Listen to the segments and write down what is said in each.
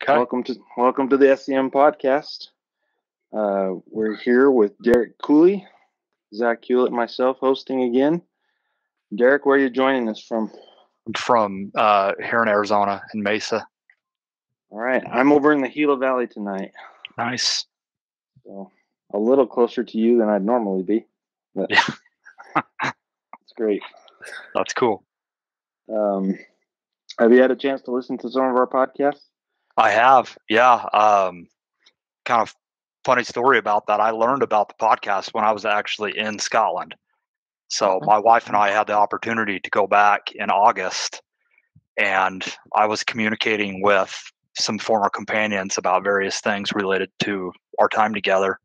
Okay. Welcome to the S.E.M podcast. We're here with Derek Cooley, Zack, Hewlett, and myself hosting again. Derek, where are you joining us from? I'm from here in Arizona, in Mesa. All right. I'm over in the Gila Valley tonight. Nice. So a little closer to you than I'd normally be. But yeah. It's great. That's cool. Have you had a chance to listen to some of our podcasts? I have. Yeah. Kind of funny story about that. I learned about the podcast when I was actually in Scotland. So my wife and I had the opportunity to go back in August, and I was communicating with some former companions about various things related to our time together.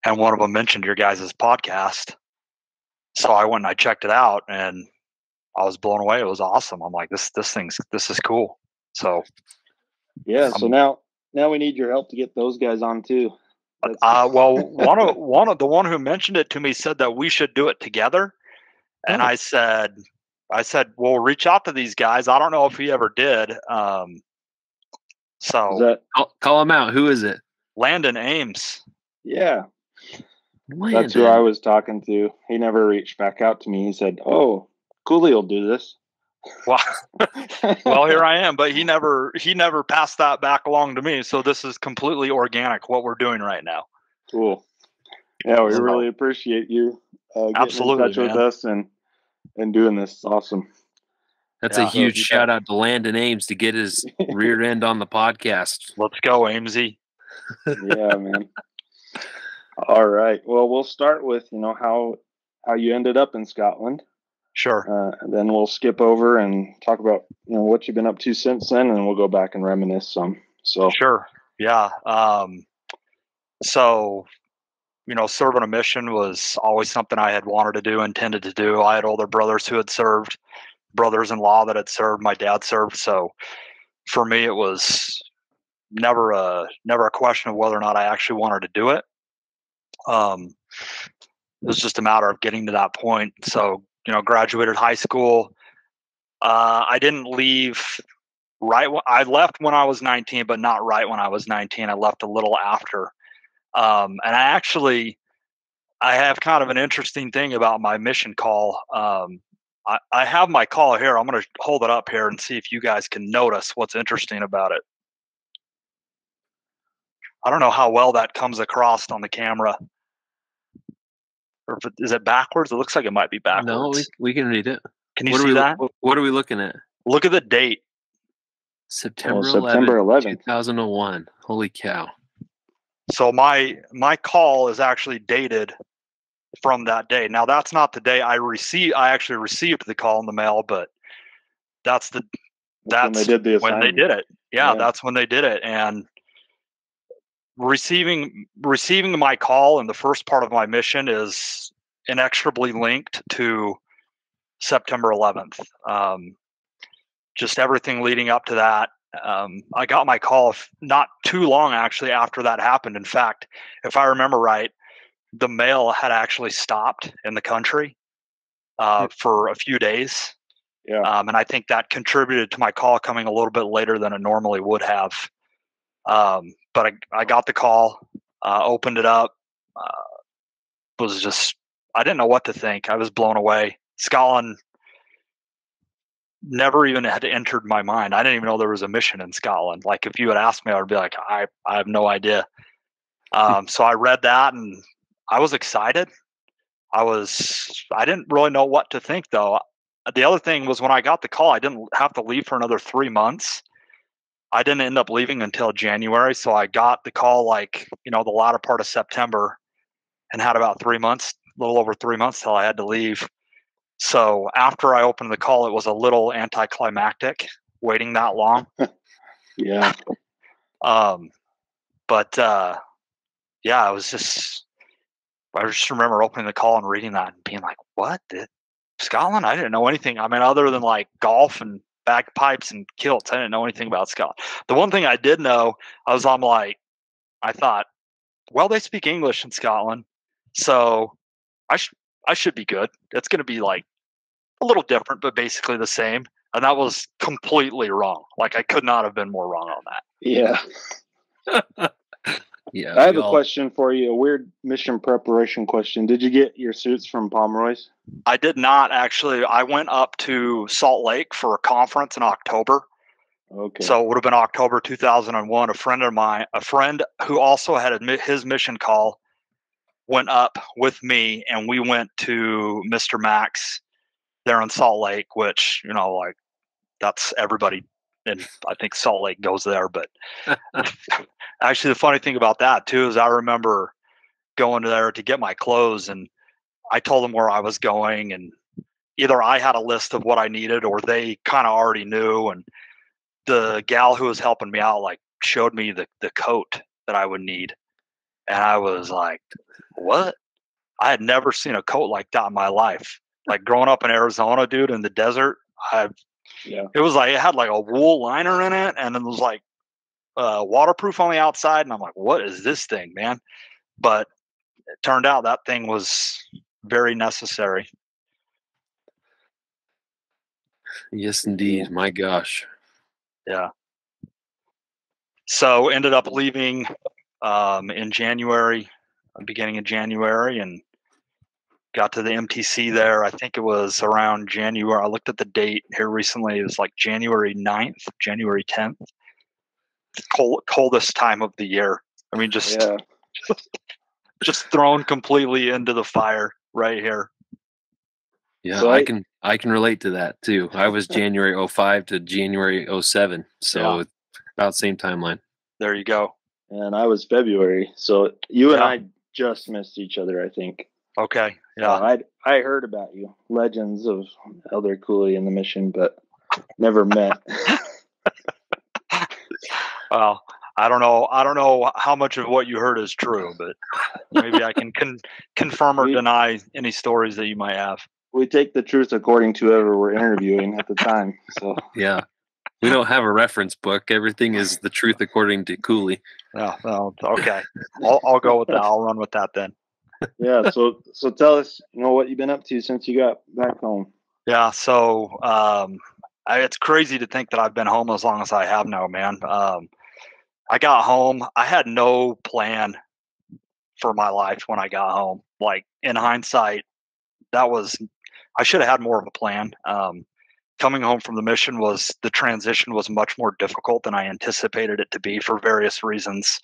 And one of them mentioned your guys' podcast. So I went and I checked it out, and I was blown away. It was awesome. I'm like, this is cool. So yeah. So now we need your help to get those guys on too. Well, the one who mentioned it to me said that we should do it together. And I said, well, reach out to these guys. I don't know if he ever did. So call him out. Who is it? Landon Ames. Yeah. That's who I was talking to. He never reached back out to me. He said, "Oh, Cooley will do this." Well, here I am, but he never passed that back along to me. So this is completely organic, what we're doing right now. Cool. Yeah, we really appreciate you getting in touch with us and doing this. It's awesome. That's a huge shout out to Landon Ames to get his rear end on the podcast. Let's go, Amesy. Yeah, man. All right. Well, we'll start with, how you ended up in Scotland. Sure. And then we'll skip over and talk about, what you've been up to since then, and we'll go back and reminisce some. So sure. Yeah. So, serving a mission was always something I had wanted to do, intended to do. I had older brothers who had served, brothers-in-law that had served, my dad served. So for me, it was never a question of whether or not I actually wanted to do it. It was just a matter of getting to that point. So, graduated high school. I didn't leave I left when I was 19, but not right when I was 19. I left a little after. And I have kind of an interesting thing about my mission call. I have my call here. I'm going to hold it up here and see if you guys can notice what's interesting about it. I don't know how well that comes across on the camera. Or is it backwards? It looks like it might be backwards. No, we can read it. Can you see that? What are we looking at? Look at the date. September 11th, 2001. Holy cow. So my call is actually dated from that day. Now that's not the day I actually received the call in the mail, but that's when they did it. Yeah, that's when they did it. And receiving my call in the first part of my mission is inexorably linked to September 11th. Just everything leading up to that. I got my call not too long actually after that happened. In fact, if I remember right, the mail had actually stopped in the country for a few days. Yeah. And I think that contributed to my call coming a little bit later than it normally would have. But I got the call, opened it up, I didn't know what to think. I was blown away. Scotland never even had entered my mind. I didn't even know there was a mission in Scotland. Like if you had asked me, I would be like, I have no idea. So I read that and I was excited. I didn't really know what to think though. The other thing was when I got the call, I didn't have to leave for another 3 months. I didn't end up leaving until January. So I got the call the latter part of September and had about 3 months, a little over 3 months till I had to leave. So after I opened the call, it was a little anticlimactic waiting that long. Yeah. I just remember opening the call and reading that and being like, what? Scotland? I didn't know anything. I mean, other than like golf and bagpipes and kilts, I didn't know anything about Scotland. The one thing I did know, I thought, well, they speak English in Scotland, so I should be good. It's going to be like a little different, but basically the same. And that was completely wrong. Like, I could not have been more wrong on that. Yeah. Yeah. I have a question for you, a weird mission preparation question. Did you get your suits from Pomeroy's? I did not, actually. I went up to Salt Lake for a conference in October. Okay. So it would have been October 2001. A friend of mine, a friend who also had his mission call, went up with me, and we went to Mr. Max there in Salt Lake, which, you know, like, that's everybody in, I think, Salt Lake goes there. But actually, the funny thing about that too is I remember going there to get my clothes, and I told them where I was going, and either I had a list of what I needed or they kind of already knew. And the gal who was helping me out, like, showed me the coat that I would need. And I was like, what? I had never seen a coat like that in my life. Like, growing up in Arizona, dude, in the desert, it was like, it had like a wool liner in it, and it was like waterproof on the outside. And I'm like, what is this thing, man? But it turned out that thing was very necessary. Yes, indeed. My gosh. Yeah. So ended up leaving in January, beginning of January, and got to the MTC there. I think it was around January. I looked at the date here recently. It was like January 9th, January 10th. Coldest time of the year. I mean, just thrown completely into the fire right here. Yeah, so I can relate to that too. I was January 05 to January 07, so about same timeline. There you go. And I was February, so you and I just missed each other, I think. Okay, yeah. So I heard about you, legends of Elder Cooley and the mission, but never met. Well, I don't know how much of what you heard is true, but maybe I can confirm or deny any stories that you might have. We take the truth according to whoever we're interviewing at the time. So yeah, we don't have a reference book. Everything is the truth according to Cooley. Yeah, well, okay. I'll go with that. I'll run with that then. Yeah. So tell us, what you've been up to since you got back home. Yeah. So it's crazy to think that I've been home as long as I have now, man. I got home. I had no plan for my life when I got home. Like, in hindsight, I should have had more of a plan. Coming home from the mission the transition was much more difficult than I anticipated it to be for various reasons.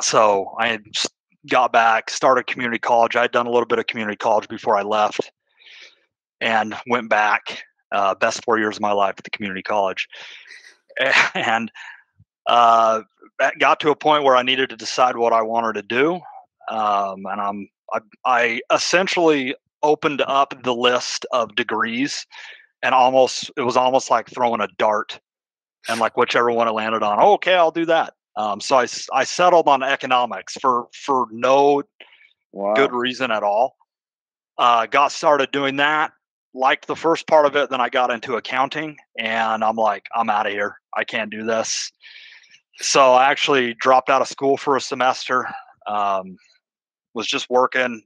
So I had got back, started community college. I had done a little bit of community college before I left, and went back. Best 4 years of my life at the community college. And got to a point where I needed to decide what I wanted to do. And I essentially opened up the list of degrees, and it was almost like throwing a dart, and like whichever one it landed on, okay, I'll do that. So I settled on economics for no good reason at all. Got started doing that, liked the first part of it, then I got into accounting, and I'm like, I'm out of here. I can't do this. So I actually dropped out of school for a semester. Was just working,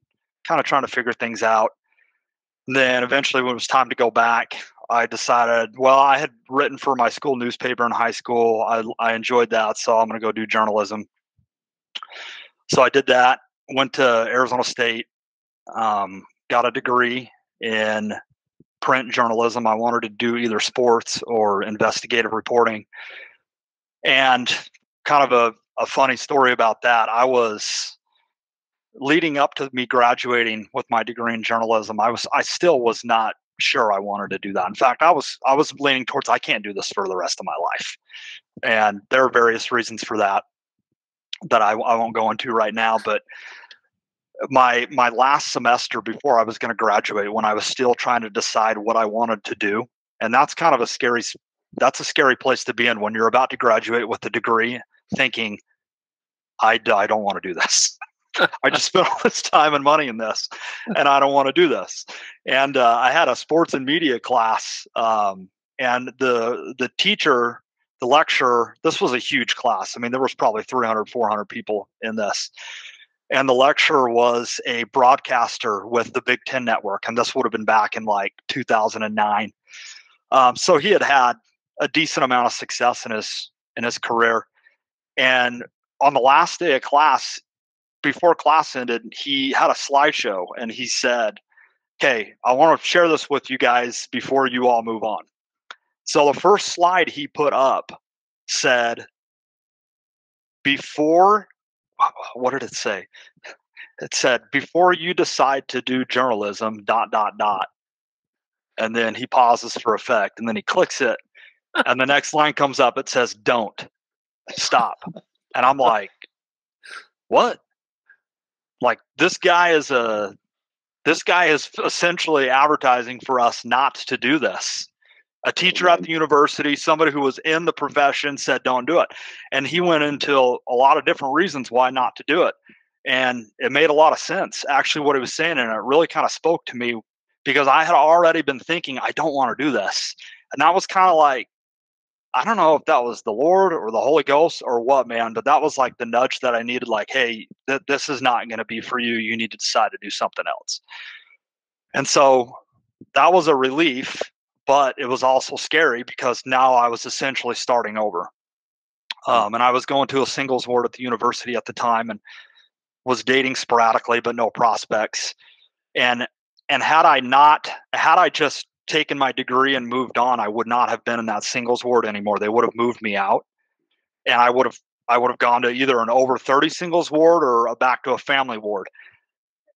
kind of trying to figure things out. And then eventually, when it was time to go back, I decided, well, I had written for my school newspaper in high school. I enjoyed that, so I'm going to go do journalism. So I did that, went to Arizona State, got a degree in print journalism. I wanted to do either sports or investigative reporting. And kind of a funny story about that, I was leading up to me graduating with my degree in journalism, I still was not sure I wanted to do that. In fact, I was leaning towards, I can't do this for the rest of my life. And there are various reasons for that I won't go into right now. But my last semester before I was going to graduate, when I was still trying to decide what I wanted to do, and that's kind of a scary place to be in when you're about to graduate with a degree, thinking, I don't want to do this. I just spent all this time and money in this, and I don't want to do this. And I had a sports and media class, and the teacher, the lecturer, this was a huge class. I mean, there was probably 300, 400 people in this. and the lecturer was a broadcaster with the Big Ten Network, and this would have been back in like 2009. So he had a decent amount of success in his career. And on the last day of class, before class ended, he had a slideshow, and he said, "Okay, I want to share this with you guys before you all move on." So the first slide he put up said, what did it say? It said, "Before you decide to do journalism, ... And then he pauses for effect, and then he clicks it, and the next line comes up. It says, "Don't stop." And I'm like, what? Like, this guy is essentially advertising for us not to do this. A teacher at the university, somebody who was in the profession, said don't do it. And he went into a lot of different reasons why not to do it. And it made a lot of sense, actually, what he was saying. And it really kind of spoke to me, because I had already been thinking, I don't want to do this. And that was kind of like, I don't know if that was the Lord or the Holy Ghost or what, man, but that was like the nudge that I needed. Like, hey, this is not going to be for you. You need to decide to do something else. And so that was a relief, but it was also scary, because now I was essentially starting over. And I was going to a singles ward at the university at the time, and was dating sporadically, but no prospects. And had I just taken my degree and moved on, I would not have been in that singles ward anymore. They would have moved me out, and I would have gone to either an over 30 singles ward or back to a family ward.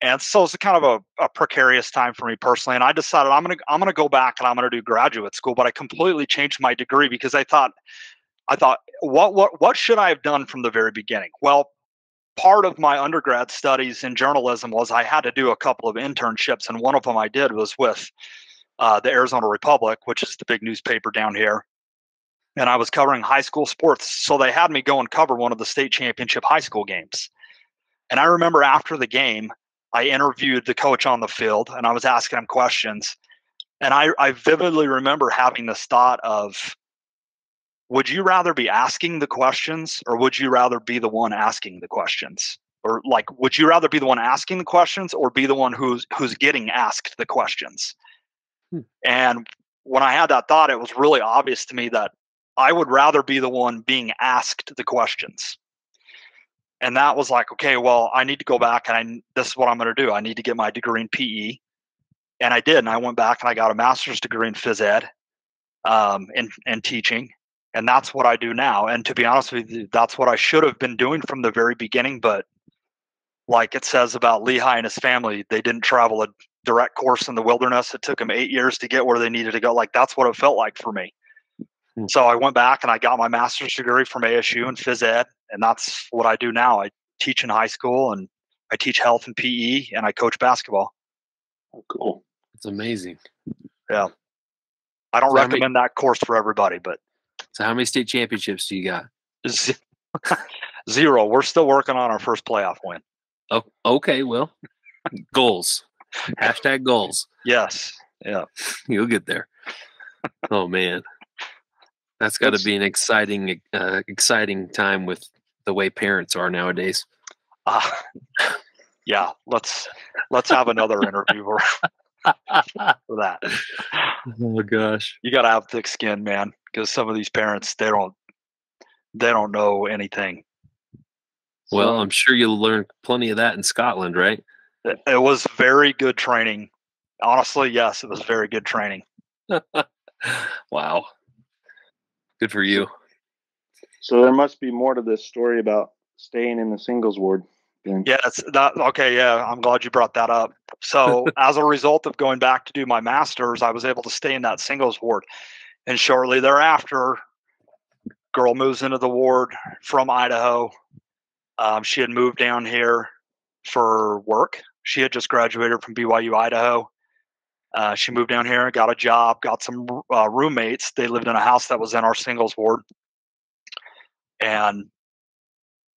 And so it's kind of a precarious time for me personally. And I decided I'm gonna go back and I'm gonna do graduate school. But I completely changed my degree, because I thought what should I have done from the very beginning? Well, part of my undergrad studies in journalism was I had to do a couple of internships, and one of them I did was with the Arizona Republic, which is the big newspaper down here. And I was covering high school sports. So they had me go and cover one of the state championship high school games. And I remember after the game, I interviewed the coach on the field, and I was asking him questions. And I vividly remember having this thought of, would you rather be asking the questions, or would you rather be the one asking the questions? Or like, would you rather be the one asking the questions, or be the one who's getting asked the questions? And when I had that thought, it was really obvious to me that I would rather be the one being asked the questions. And that was like, okay, well, I need to go back, and this is what I'm going to do. I need to get my degree in PE. And I did. And I went back and I got a master's degree in phys ed, in teaching. And that's what I do now. And to be honest with you, that's what I should have been doing from the very beginning. But like it says about Lehi and his family, they didn't travel a direct course in the wilderness. It took them 8 years to get where they needed to go. Like, that's what it felt like for me. So I went back and I got my master's degree from ASU in phys ed. And that's what I do now. I teach in high school, and I teach health and PE, and I coach basketball. Oh, cool. It's amazing. Yeah. I don't recommend that course for everybody, but. So how many state championships do you got? 0. We're still working on our first playoff win. Oh, okay. Well, goals. Hashtag goals. Yes. Yeah. You'll get there. Oh, man. That's got to be an exciting time with the way parents are nowadays. Yeah. Let's have another interview for that. Oh gosh. You got to have thick skin, man, because some of these parents, they don't know anything. Well, I'm sure you'll learn plenty of that in Scotland, right? It was very good training. Honestly, yes, it was very good training. Wow. Good for you. So there must be more to this story about staying in the singles ward. Yeah, okay. Yeah, I'm glad you brought that up. So as a result of going back to do my master's, I was able to stay in that singles ward. And shortly thereafter, girl moves into the ward from Idaho. She had moved down here for work. She had just graduated from BYU, Idaho. She moved down here, got a job, got some roommates. They lived in a house that was in our singles ward. And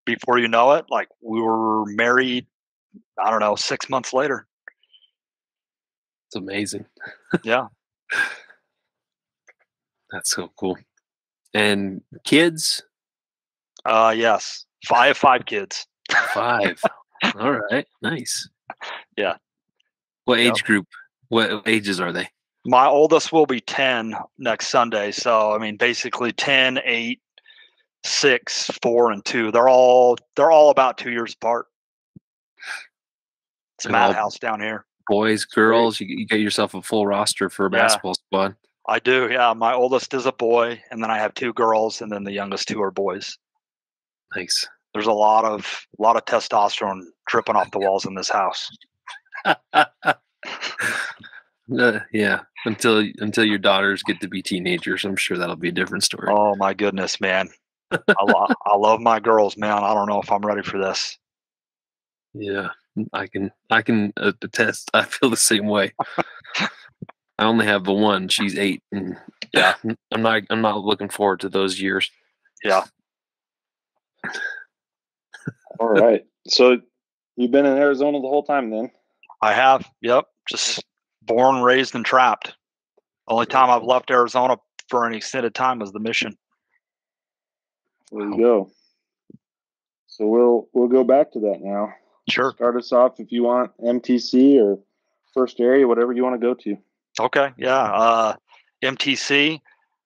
before you know it, like, we were married, I don't know, 6 months later. It's amazing. Yeah. That's so cool. And kids? Yes. I have 5 kids. 5. All right. Nice. Yeah. What age group? What ages are they? My oldest will be 10 next Sunday. So, I mean, basically 10, 8, 6, 4, and 2. They're all about 2 years apart. It's a madhouse down here. Boys, girls, you get yourself a full roster for a basketball squad. I do, yeah. My oldest is a boy, and then I have 2 girls, and then the youngest 2 are boys. Nice. There's a lot of testosterone dripping off the walls in this house. Yeah, until your daughters get to be teenagers, I'm sure that'll be a different story. Oh my goodness, man! I love my girls, man. I don't know if I'm ready for this. Yeah, I can attest. I feel the same way. I only have the one. She's 8, and yeah, I'm not looking forward to those years. Yeah. All right. So you've been in Arizona the whole time then? I have. Yep. Just born, raised, and trapped. Only time I've left Arizona for any extended time was the mission. There you go. So we'll go back to that now. Sure. Start us off if you want, MTC or first area, whatever you want to go to. Okay. Yeah. MTC.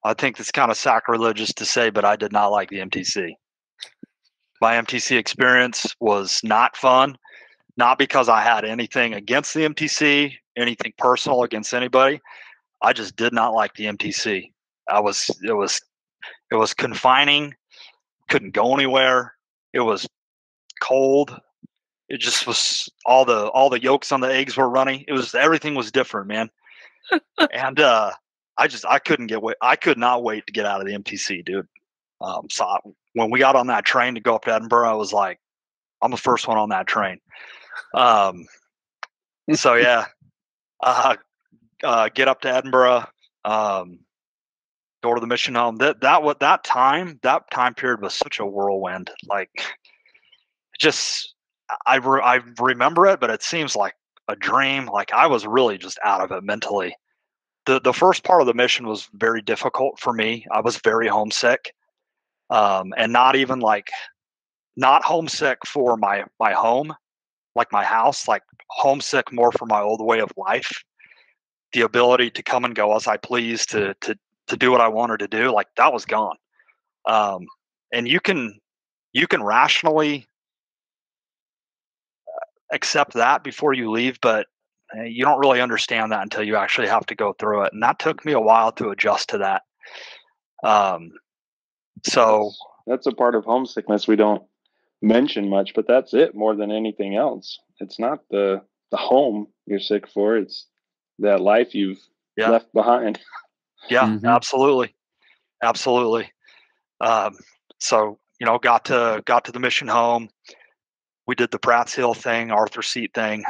I think it's kind of sacrilegious to say, but I did not like the MTC. My MTC experience was not fun, not because I had anything against the MTC, anything personal against anybody. I just did not like the MTC. It was confining, couldn't go anywhere. It was cold. It just was all the yolks on the eggs were runny. Everything was different, man. And I could not wait to get out of the MTC, dude. When we got on that train to go up to Edinburgh, I was like, I'm the first one on that train. So yeah, get up to Edinburgh, go to the mission home. That time period was such a whirlwind. Like, just I remember it, but it seems like a dream. Like, I was really just out of it mentally. The first part of the mission was very difficult for me. I was very homesick, and not homesick for my home, like my house, like homesick more for my old way of life. The ability to come and go as I please, to do what I wanted to do, like, that was gone. And you can rationally accept that before you leave, but you don't really understand that until you actually have to go through it. And that took me a while to adjust to that. So that's a part of homesickness we don't mention much, but that's it more than anything else. It's not the home you're sick for. It's that life you've left behind. Yeah, mm-hmm. Absolutely. So, got to the mission home. We did the Pratt's Hill thing, Arthur Seat thing.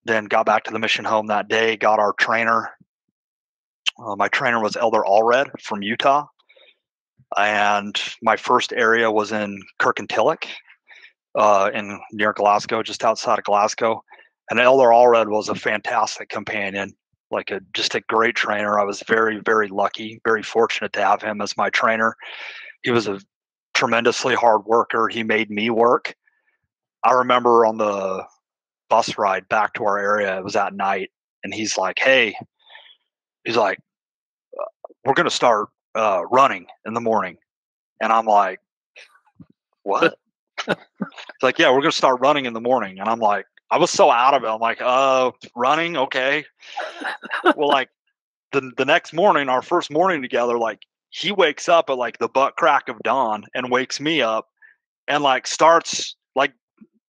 Then got back to the mission home that day, got our trainer. My trainer was Elder Allred from Utah. And my first area was in Kirkintilloch, near Glasgow, just outside of Glasgow. And Elder Allred was a fantastic companion, just a great trainer. I was very, very lucky, very fortunate to have him as my trainer. He was a tremendously hard worker. He made me work. I remember on the bus ride back to our area, it was at night, and he's like, "Hey," he's like, "we're going to start running in the morning." And I'm like, "What?" He's like, "Yeah, we're going to start running in the morning." And I'm like, I was so out of it. I'm like, running? Okay. Well, like, the next morning, our first morning together, like, he wakes up at like the butt crack of dawn and wakes me up and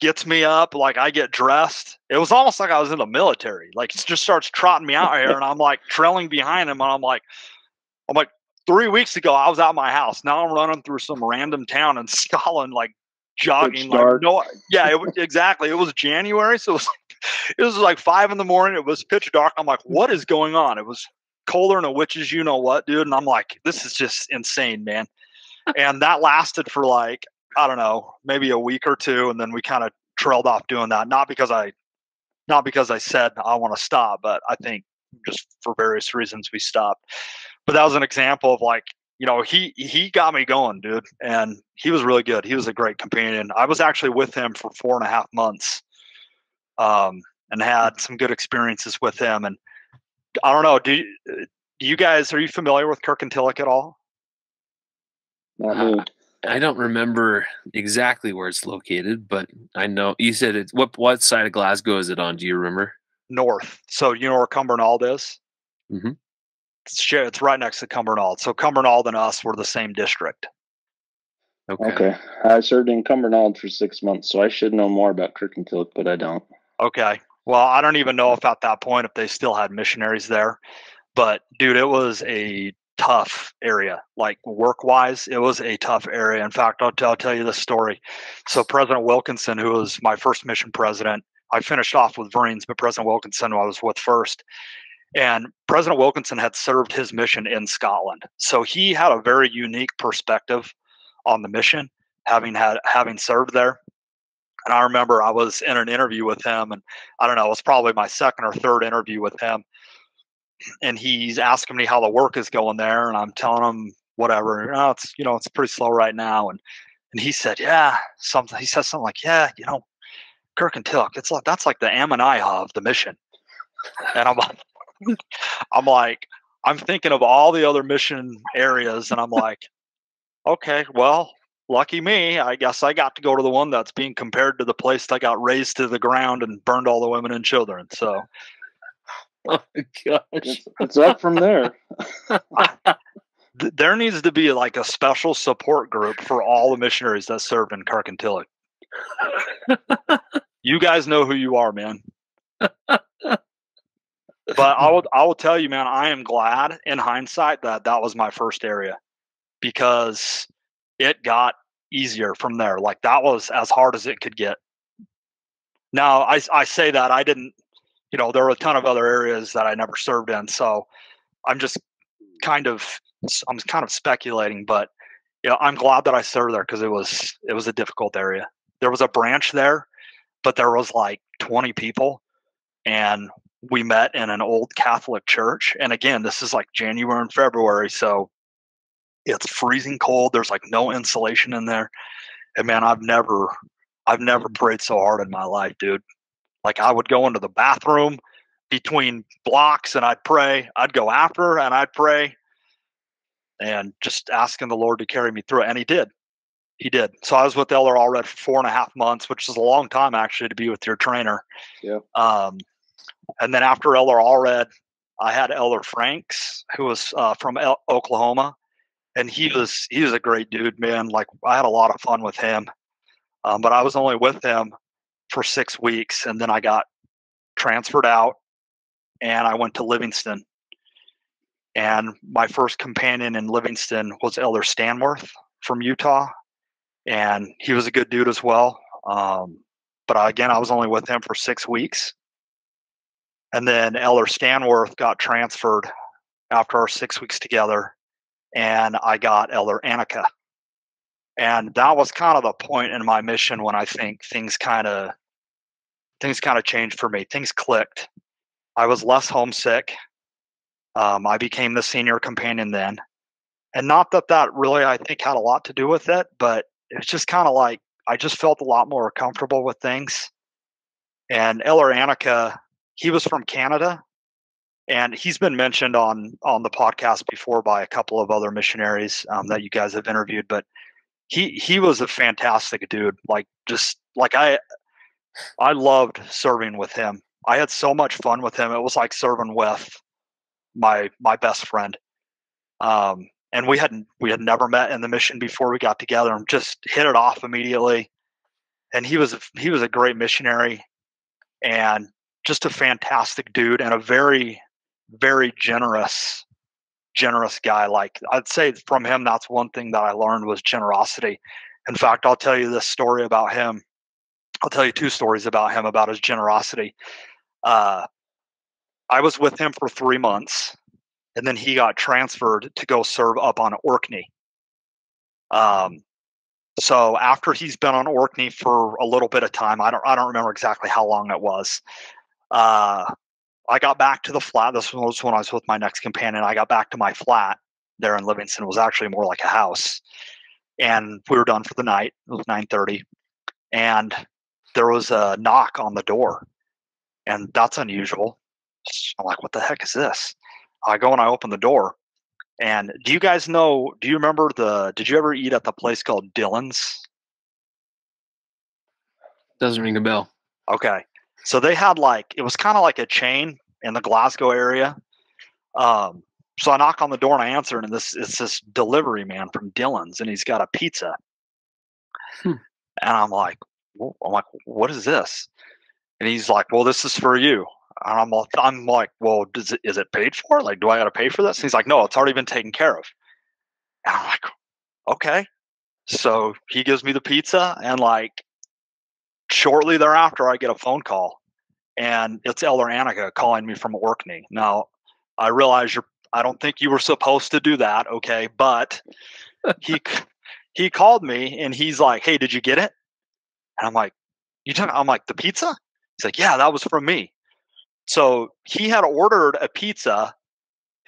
gets me up. Like, I get dressed. It was almost like I was in the military. Like, he just starts trotting me out here, and I'm like trailing behind him. And I'm like, 3 weeks ago, I was out of my house. Now I'm running through some random town in Scotland, like, jogging. Exactly. It was January, so it was like 5 a.m. It was pitch dark. I'm like, what is going on? It was colder than a witch's you know what, dude. And I'm like, this is just insane, man. And that lasted for like, I don't know, maybe a week or two, and then we kind of trailed off doing that. Not because I said I want to stop, but I think just for various reasons we stopped. But that was an example of, like, he got me going, dude, and he was really good. He was a great companion. I was actually with him for 4.5 months, and had some good experiences with him. And I don't know, are you familiar with Kirkintilloch at all? Not me. I don't remember exactly where it's located, but I know you said it's what side of Glasgow is it on? Do you remember? North. So you know where Cumbernauld is? Mm-hmm. It's right next to Cumbernauld. So Cumbernauld and us were the same district. Okay. I served in Cumbernauld for 6 months, so I should know more about Kirkintilloch, but I don't. Okay. Well, I don't even know if at that point if they still had missionaries there. But dude, it was a tough area. Like work-wise, it was a tough area. In fact, I'll tell you this story. So President Wilkinson, who was my first mission president, I finished off with Vriens, but President Wilkinson I was with first. And President Wilkinson had served his mission in Scotland. So he had a very unique perspective on the mission, having served there. And I remember I was in an interview with him, and I don't know, it was probably my second or third interview with him. And he's asking me how the work is going there, and I'm telling him whatever. It's pretty slow right now. And he said, he says something like, Kirkintilloch, that's like the Ammonihah of the mission. And I'm thinking of all the other mission areas, and I'm like, okay, well, lucky me. I guess I got to go to the one that's being compared to the place that got razed to the ground and burned all the women and children. So, oh my gosh, it's up from there. There needs to be like a special support group for all the missionaries that served in Kirkintilloch. You guys know who you are, man. But I will tell you, man, I am glad in hindsight that was my first area, because it got easier from there. Like that was as hard as it could get. Now I say that I didn't, there were a ton of other areas that I never served in. So I'm kind of speculating, but I'm glad that I served there, because it was a difficult area. There was a branch there, but there was like 20 people, and we met in an old Catholic church. And again, this is like January and February, so it's freezing cold. There's like no insulation in there. And man, I've never prayed so hard in my life, dude. Like I would go into the bathroom between blocks and I'd pray. I'd go after and I'd pray, and just asking the Lord to carry me through it. And he did. He did. So I was with Elder Allred for 4.5 months, which is a long time actually to be with your trainer. Yeah. And then after Elder Allred, I had Elder Franks, who was from Oklahoma, and he was a great dude, man. Like I had a lot of fun with him, but I was only with him for 6 weeks, and then I got transferred out, and I went to Livingston. And my first companion in Livingston was Elder Stanworth from Utah, and he was a good dude as well. But I was only with him for 6 weeks. And then Elder Stanworth got transferred after our 6 weeks together, and I got Elder Annika. And that was kind of the point in my mission when I think things kind of changed for me. Things clicked. I was less homesick. I became the senior companion then. And not that really, I think, had a lot to do with it, but it's just kind of like I just felt a lot more comfortable with things. And Elder Annika, he was from Canada, and he's been mentioned on the podcast before by a couple of other missionaries that you guys have interviewed. But he was a fantastic dude. Like I loved serving with him. I had so much fun with him. It was like serving with my best friend. And we had never met in the mission before we got together, and just hit it off immediately. And he was a great missionary, and just a fantastic dude, and a very, very generous guy. Like I'd say from him, that's one thing that I learned was generosity. In fact, I'll tell you this story about him. I'll tell you 2 stories about him, about his generosity. I was with him for 3 months, and then he got transferred to go serve up on Orkney. So after he's been on Orkney for a little bit of time, I don't remember exactly how long it was. I got back to the flat. This was when I was with my next companion. I got back to my flat there in Livingston. It was actually more like a house. And we were done for the night. It was 9:30. And there was a knock on the door. And that's unusual. I'm like, what the heck is this? I go and I open the door. And do you remember did you ever eat at the place called Dylan's? Doesn't ring a bell. Okay. So they had it was kind of like a chain in the Glasgow area. So I knock on the door and I answer, and it's this delivery man from Dylan's, and he's got a pizza. And I'm like, what is this? And he's like, well, this is for you. And I'm like, well, is it paid for? Like, do I got to pay for this? And he's like, no, it's already been taken care of. And I'm like, okay. So he gives me the pizza, and shortly thereafter, I get a phone call, and it's Elder Annika calling me from Orkney. Now, I realize I don't think you were supposed to do that, okay? But he called me, and he's like, hey, did you get it? And I'm like, I'm like, the pizza? He's like, yeah, that was from me. So he had ordered a pizza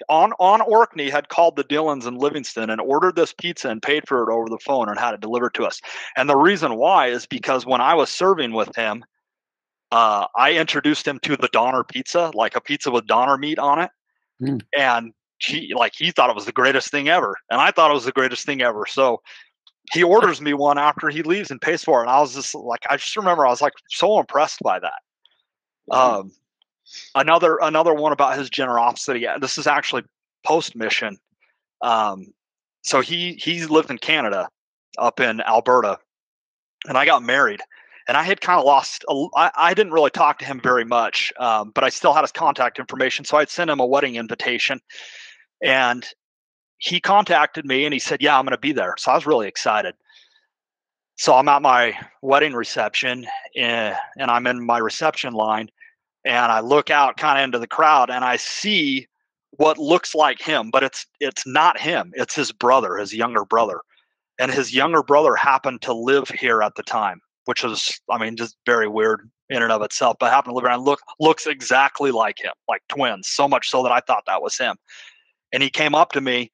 on Orkney, had called the Dillons in Livingston and ordered this pizza and paid for it over the phone and had it delivered to us. And the reason why is because when I was serving with him, I introduced him to the Donner pizza, like a pizza with Donner meat on it. And he thought it was the greatest thing ever. And I thought it was the greatest thing ever. So he orders me one after he leaves and pays for it. And I was just I just remember I was so impressed by that. Another one about his generosity. This is actually post-mission. So he lived in Canada, up in Alberta, and I got married. And I had kind of lost. I didn't really talk to him very much, but I still had his contact information. So I'd sent him a wedding invitation, and he contacted me and he said, "Yeah, I'm going to be there." So I was really excited. So I'm at my wedding reception, and I'm in my reception line. And I look out kind of into the crowd, and I see what looks like him, but it's not him. It's his brother, his younger brother. And his younger brother happened to live here at the time, which was, just very weird in and of itself, but happened to live here and looks exactly like him, like twins, so much so that I thought that was him. And he came up to me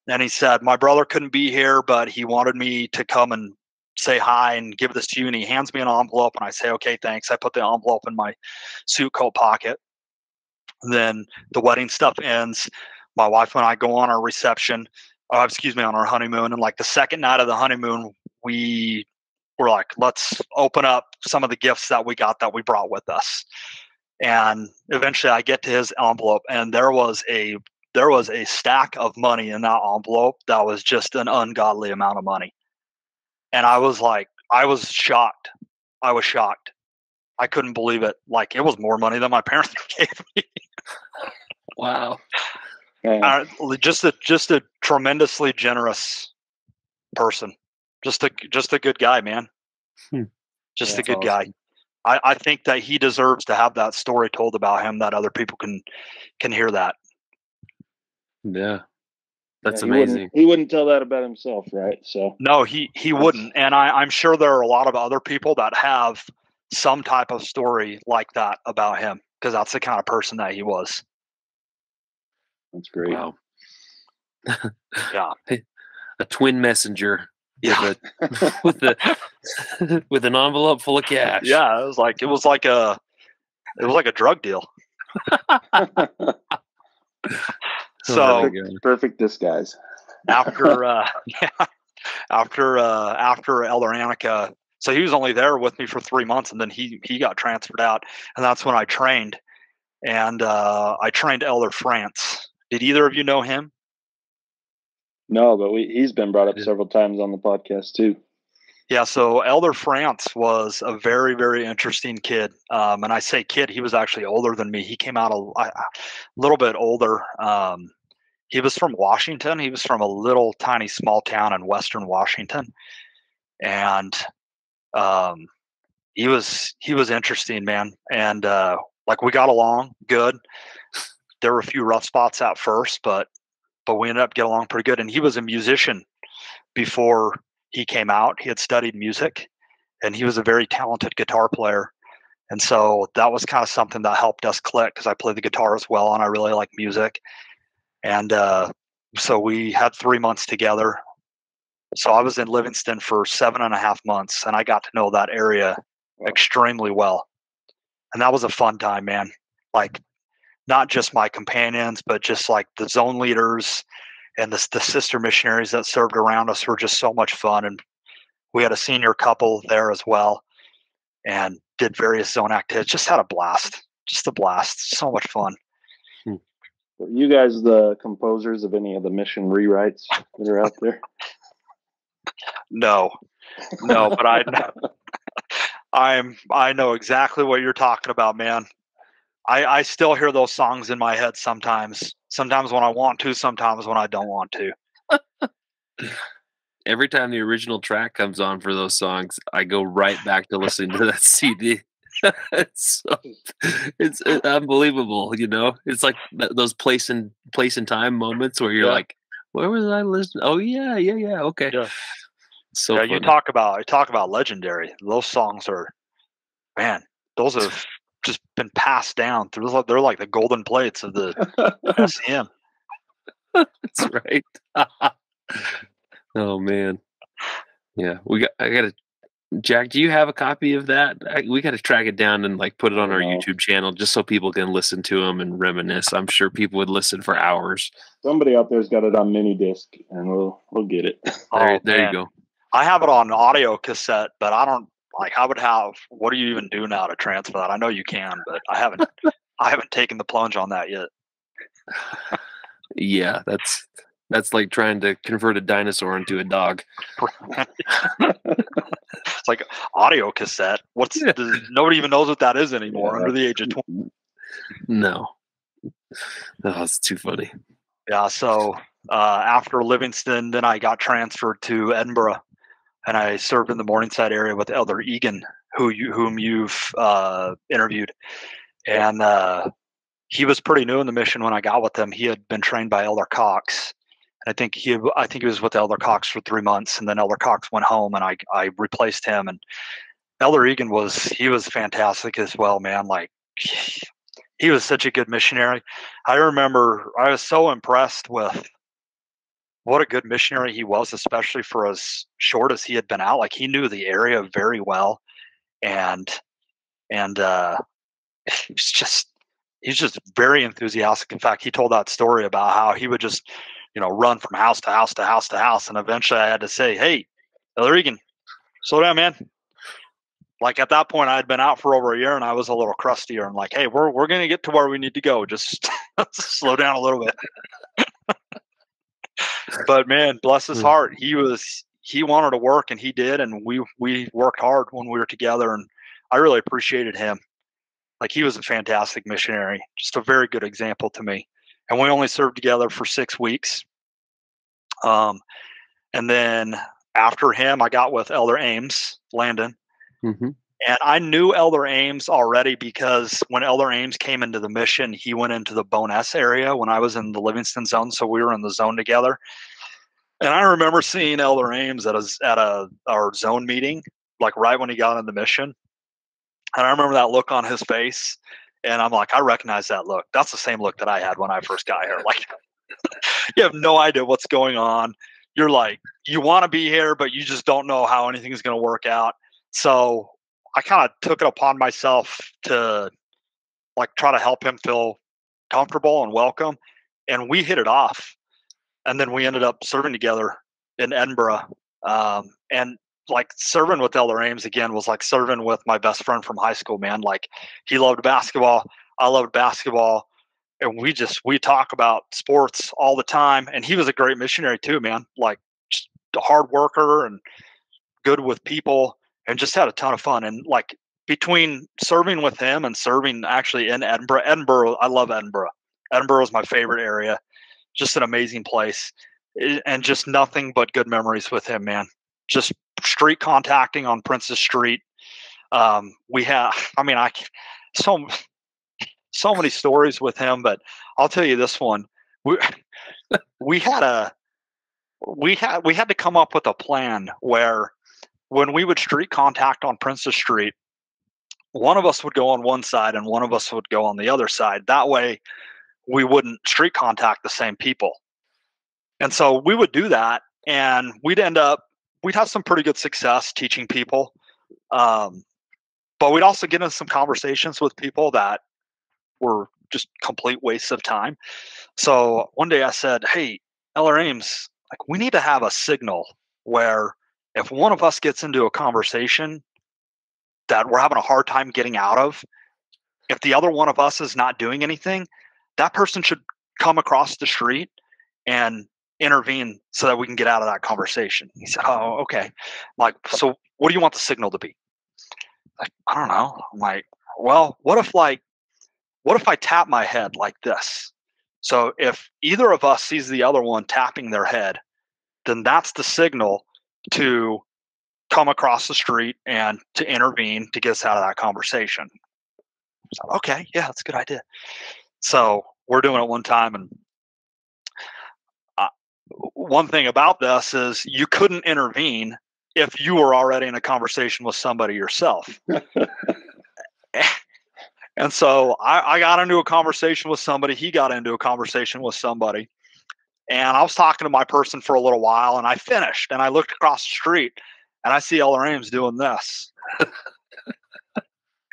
and he said, my brother couldn't be here, but he wanted me to come and say hi and give this to you. And he hands me an envelope, and I say, okay, thanks. I put the envelope in my suit coat pocket. And then the wedding stuff ends. My wife and I go on our on our honeymoon. And the second night of the honeymoon, we were like, let's open up some of the gifts that we brought with us. And eventually I get to his envelope, and there was a stack of money in that envelope that was just an ungodly amount of money. And I was shocked. I was shocked. I couldn't believe it. It was more money than my parents gave me. Wow. Just a tremendously generous person. Just a good guy, man. Just a good guy. I think that he deserves to have that story told about him, that other people can hear that. Yeah. That's amazing. He wouldn't tell that about himself, right? So no, he wouldn't. And I'm sure there are a lot of other people that have some type of story like that about him, because that's the kind of person that he was. That's great. Wow. Yeah. A twin messenger. Yeah. with an envelope full of cash. Yeah, it was like a drug deal. So perfect disguise. After Elder Annika, so he was only there with me for 3 months, and then he got transferred out, and that's when I trained. And I trained Elder Vriens. Did either of you know him? No, but he's been brought up several times on the podcast too. Yeah, so Elder Vriens was a very, very interesting kid. And I say kid, he was actually older than me. He came out a little bit older. He was from Washington. He was from a little tiny small town in Western Washington. And he was interesting, man. And we got along good. There were a few rough spots at first, but we ended up getting along pretty good. And he was a musician before he came out. He had studied music, and he was a very talented guitar player. And so that was kind of something that helped us click, because I play the guitar as well, and I really like music. And So we had 3 months together. So I was in Livingston for 7.5 months, and I got to know that area extremely well. And that was a fun time, man. Like, not just my companions, but just like the zone leaders and the sister missionaries that served around us were just so much fun. And we had a senior couple there as well, and did various zone activities. Just had a blast. Just a blast. So much fun. Were you guys the composers of any of the mission rewrites that are out there? No, but I know exactly what you're talking about, man. I still hear those songs in my head sometimes. Sometimes when I want to, sometimes when I don't want to. Every time the original track comes on for those songs, I go right back to listening to that CD. it's unbelievable, you know. It's like those place and time moments where you're like, where was I listening? Oh yeah, okay. Yeah. So yeah, funny. you talk about legendary. Those songs are, man, those have just been passed down through. They're like the golden plates of the S.E.M. That's right. Oh man, yeah. I gotta. Jack, do you have a copy of that? We got to track it down and like put it on our YouTube channel just so people can listen to them and reminisce. I'm sure people would listen for hours. Somebody out there's got it on mini disc, and we'll get it. There you go. I have it on audio cassette, but I don't like. I would have. What do you even do now to transfer that? I know you can, but I haven't. I haven't taken the plunge on that yet. Yeah, that's like trying to convert a dinosaur into a dog. It's like audio cassette. Nobody even knows what that is anymore under the age of 20. No. Oh, it's too funny. Yeah, so after Livingston, then I got transferred to Edinburgh, and I served in the Morningside area with Elder Egan, whom you've interviewed. And he was pretty new in the mission when I got with him. He had been trained by Elder Cox. I think he was with Elder Cox for 3 months, and then Elder Cox went home, and I replaced him. And Elder Egan was fantastic as well, man. Like, he was such a good missionary. I remember I was so impressed with what a good missionary he was, especially for as short as he had been out. Like, he knew the area very well, and he's just very enthusiastic. In fact, he told that story about how he would just, run from house to house to house to house. And eventually I had to say, hey, Elder Egan, slow down, man. Like, at that point I had been out for over a year and I was a little crustier. I'm like, hey, we're going to get to where we need to go. Just slow down a little bit. But man, bless his heart. He wanted to work, and he did. And we worked hard when we were together, and I really appreciated him. Like, he was a fantastic missionary, just a very good example to me. And we only served together for 6 weeks. And then after him, I got with Elder Ames, Landon. Mm-hmm. And I knew Elder Ames already because when Elder Ames came into the mission, he went into the Boness area when I was in the Livingston zone. So we were in the zone together. And I remember seeing Elder Ames at our zone meeting, like right when he got in the mission. And I remember that look on his face. And I'm like, I recognize that look. That's the same look that I had when I first got here. Like, you have no idea what's going on. You're like, you want to be here, but you just don't know how anything's going to work out. So I kind of took it upon myself to like try to help him feel comfortable and welcome. And we hit it off. And then we ended up serving together in Edinburgh. And like, serving with Elder Ames again was like serving with my best friend from high school, man. Like, he loved basketball. I loved basketball. And we talk about sports all the time. And he was a great missionary too, man. Like, just a hard worker and good with people, and just had a ton of fun. And like, between serving with him and serving actually in Edinburgh, I love Edinburgh. Edinburgh is my favorite area. Just an amazing place, and just nothing but good memories with him, man. Just street contacting on Princess Street. We have, so many stories with him, but I'll tell you this one. We had to come up with a plan where when we would street contact on Princess Street, one of us would go on one side and one of us would go on the other side. That way we wouldn't street contact the same people. And so we would do that, and we'd have some pretty good success teaching people. But we'd also get into some conversations with people that were just complete wastes of time. So one day I said, hey, Eller Ames, like, we need to have a signal where if one of us gets into a conversation that we're having a hard time getting out of, if the other one of us is not doing anything, that person should come across the street and intervene so that we can get out of that conversation. He said, oh, okay. Like, so what do you want the signal to be? Like, I don't know. I'm like, well, what if I tap my head like this? So if either of us sees the other one tapping their head, then that's the signal to come across the street and to intervene to get us out of that conversation. So, okay, yeah, that's a good idea. So we're doing it one time, and one thing about this is you couldn't intervene if you were already in a conversation with somebody yourself. And so I got into a conversation with somebody. He got into a conversation with somebody. And I was talking to my person for a little while, and I finished. And I looked across the street, and I see Eller Ames doing this.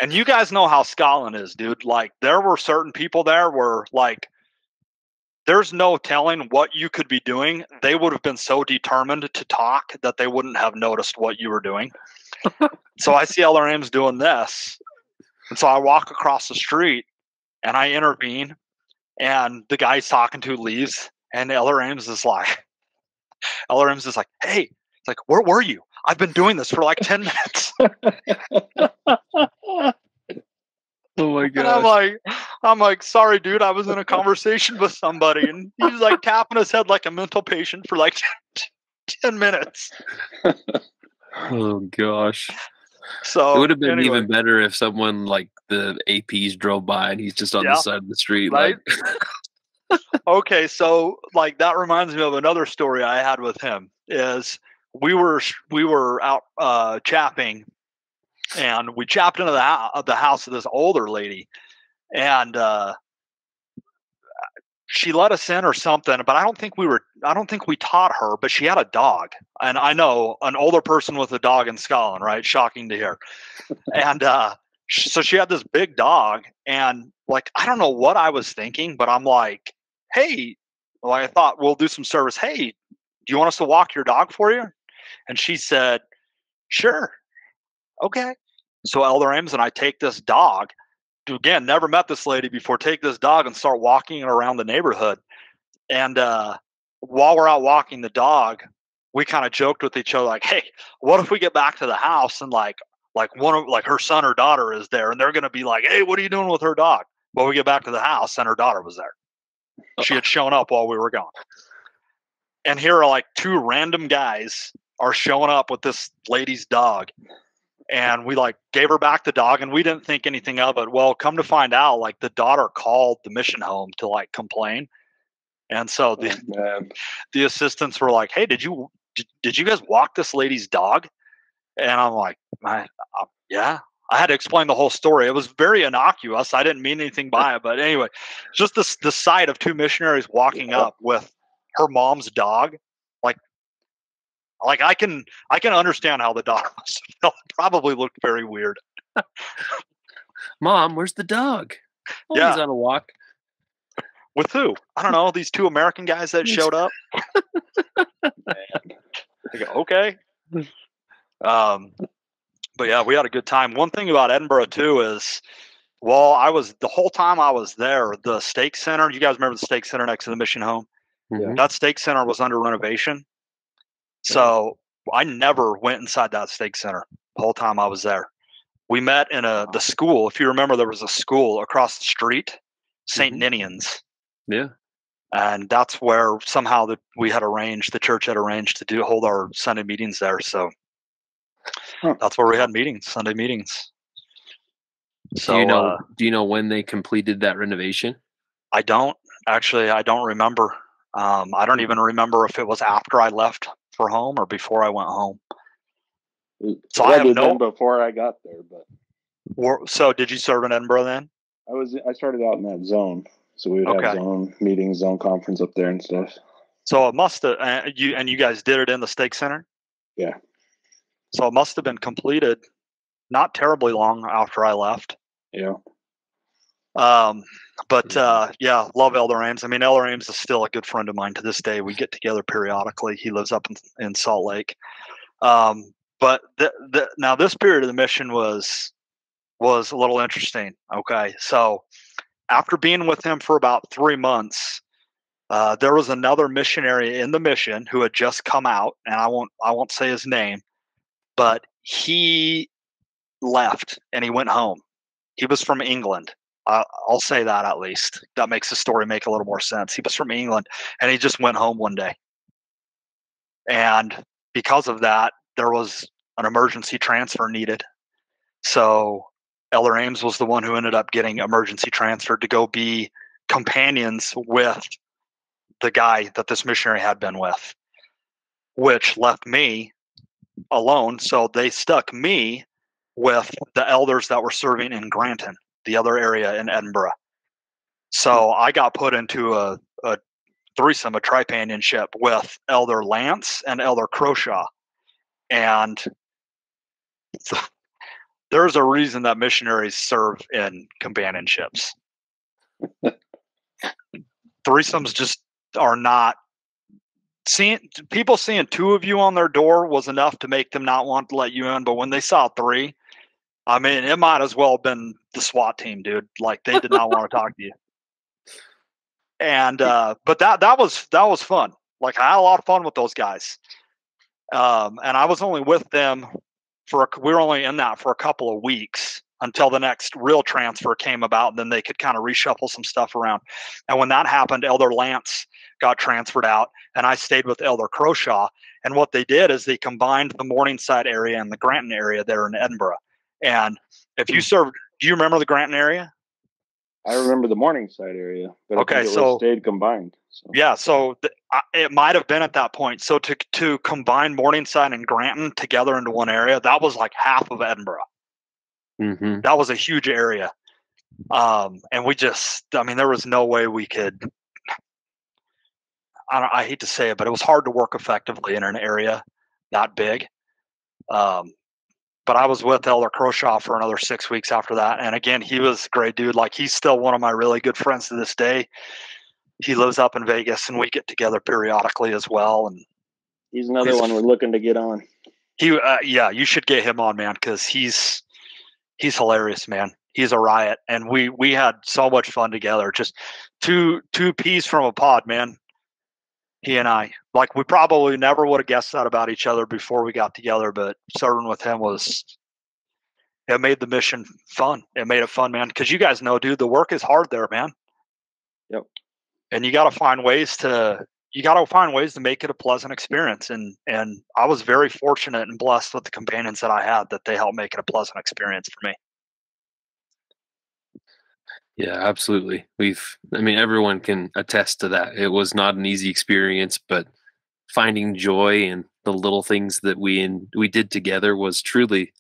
And you guys know how Scotland is, dude. Like, there were certain people there where, like, there's no telling what you could be doing. They would have been so determined to talk that they wouldn't have noticed what you were doing. So I see Eller Ames doing this. And so I walk across the street and I intervene, and the guy he's talking to leaves, and Eller Ames is like, hey, it's like, where were you? I've been doing this for like 10 minutes. Oh my god! And I'm like, sorry, dude. I was in a conversation with somebody, and he's like tapping his head like a mental patient for like 10 minutes. Oh gosh! So it would have been even better if someone like the APs drove by and he's just on the side of the street, right? Like. Okay, so like that reminds me of another story I had with him. Is we were out chapping. And we chapped into the house of this older lady, and she let us in or something. But I don't think we taught her. But she had a dog, and I know an older person with a dog in Scotland, right? Shocking to hear. And so she had this big dog, and like I don't know what I was thinking, but I'm like, hey, well, I thought we'll do some service. Hey, do you want us to walk your dog for you? And she said, sure. Okay. So Elder Ames and I take this dog, again, never met this lady before, take this dog and start walking it around the neighborhood. And while we're out walking the dog, we kind of joked with each other, like, hey, what if we get back to the house and like one of her son or daughter is there, and they're going to be like, hey, what are you doing with her dog? Well, we get back to the house and her daughter was there. She had shown up while we were gone. And here are like two random guys are showing up with this lady's dog. And we like gave her back the dog, and we didn't think anything of it. Well, come to find out, like the daughter called the mission home to like complain. And so the assistants were like, hey, did you guys walk this lady's dog? And I'm like, yeah. I had to explain the whole story. It was very innocuous. I didn't mean anything by it. But anyway, just the sight of two missionaries walking up with her mom's dog, like I can understand how the dog must have felt. It probably looked very weird. Mom, where's the dog? Oh, yeah. He's on a walk. With who? I don't know. These two American guys that showed up. I go, okay. But yeah, we had a good time. One thing about Edinburgh too is, the whole time I was there, the stake center, you guys remember the stake center next to the mission home? Mm-hmm. That stake center was under renovation. So I never went inside that stake center the whole time I was there. We met in the school. If you remember, there was a school across the street, St. Ninian's. Yeah. And that's where somehow the church had arranged to hold our Sunday meetings there. So that's where we had meetings, Sunday meetings. So do you know when they completed that renovation? I don't remember. I don't even remember if it was after I left for home or before I went home. So I have before I got there, but so did you serve in Edinburgh then? I started out in that zone, so we would have zone meetings, zone conference up there and stuff. So it must have you guys did it in the stake center. Yeah. So it must have been completed not terribly long after I left. Yeah. But yeah, love Elder Ames. I mean, Elder Ames is still a good friend of mine to this day. We get together periodically. He lives up in Salt Lake. But now this period of the mission was a little interesting. Okay, so after being with him for about 3 months, there was another missionary in the mission who had just come out, and I won't say his name, but he left and he went home. He was from England. I'll say that at least. That makes the story make a little more sense. He was from England, and he just went home one day. And because of that, there was an emergency transfer needed. So Elder Ames was the one who ended up getting emergency transferred to go be companions with the guy that this missionary had been with, which left me alone. So they stuck me with the elders that were serving in Granton, the other area in Edinburgh. So I got put into a threesome, a tripanionship with Elder Lance and Elder Croshaw. And so there's a reason that missionaries serve in companionships. Threesomes just are not seeing two of you on their door was enough to make them not want to let you in. But when they saw 3, I mean, it might as well have been the SWAT team, dude. Like, they did not want to talk to you. And but that was fun. Like, I had a lot of fun with those guys. And I was only with them we were only in that for a couple of weeks until the next real transfer came about, and then they could kind of reshuffle some stuff around. And when that happened, Elder Lance got transferred out, and I stayed with Elder Croshaw. And what they did is they combined the Morningside area and the Granton area there in Edinburgh. And if you served, do you remember the Granton area? I remember the Morningside area, but okay, I think it stayed combined. So. Yeah, so it might have been at that point. So to combine Morningside and Granton together into one area, that was like half of Edinburgh. Mm-hmm. That was a huge area. And there was no way we could, I hate to say it, but it was hard to work effectively in an area that big. But I was with Elder Croshaw for another 6 weeks after that. And again, he was a great dude. Like, he's still one of my really good friends to this day. He lives up in Vegas, and we get together periodically as well. And he's another one we're looking to get on. Yeah, you should get him on, man, because he's hilarious, man. He's a riot, and we had so much fun together. Just two peas from a pod, man. He and I, like, we probably never would have guessed that about each other before we got together, but serving with him it made the mission fun. It made it fun, man, because you guys know, dude, the work is hard there, man. Yep. And you got to find ways to make it a pleasant experience. And I was very fortunate and blessed with the companions that I had, that they helped make it a pleasant experience for me. Yeah, absolutely. Everyone can attest to that. It was not an easy experience, but finding joy in the little things that we did together was truly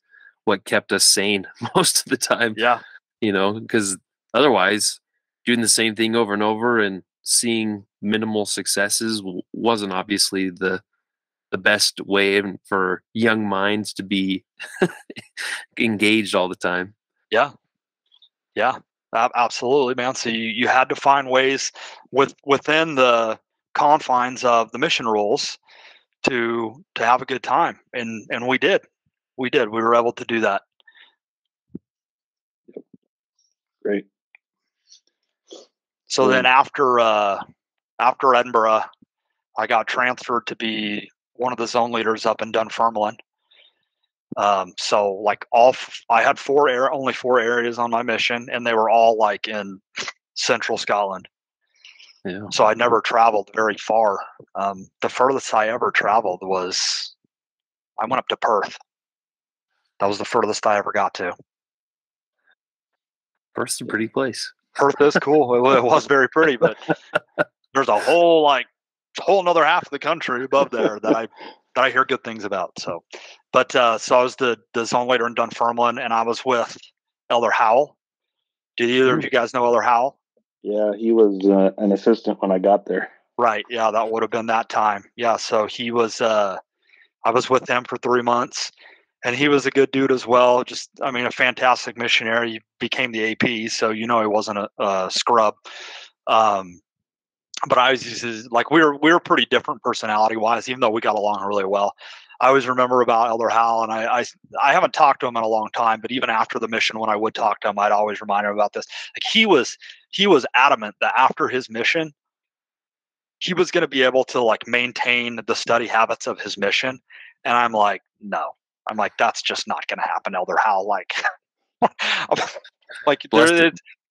what kept us sane most of the time. Yeah. Because otherwise doing the same thing over and over and seeing minimal successes wasn't obviously the best way for young minds to be engaged all the time. Yeah. Absolutely, man. So you had to find ways within the confines of the mission rules to have a good time, and we did. We were able to do that. Great. So then after Edinburgh, I got transferred to be one of the zone leaders up in Dunfermline. So like I had only 4 areas on my mission, and they were all like in central Scotland. Yeah. So I never traveled very far. The furthest I ever traveled was I went up to Perth. That was the furthest I ever got to. Perth's a pretty place. Perth is cool. It was very pretty, but there's a whole another half of the country above there that I hear good things about. So, so I was the zone leader in Dunfermline, and I was with Elder Howell. Did either of you guys know Elder Howell? Yeah, he was an assistant when I got there. Right. Yeah, that would have been that time. Yeah. So he was. I was with him for 3 months, and he was a good dude as well. Just, I mean, a fantastic missionary. He became the AP, so he wasn't a scrub. Um, but I was just, like, we were pretty different personality wise, even though we got along really well. I always remember about Elder Hal, and I haven't talked to him in a long time, but even after the mission, when I would talk to him, I'd always remind him about this. Like, he was adamant that after his mission, he was going to be able to like maintain the study habits of his mission. And I'm like, no. I'm like, that's just not going to happen, Elder Hal. Like, like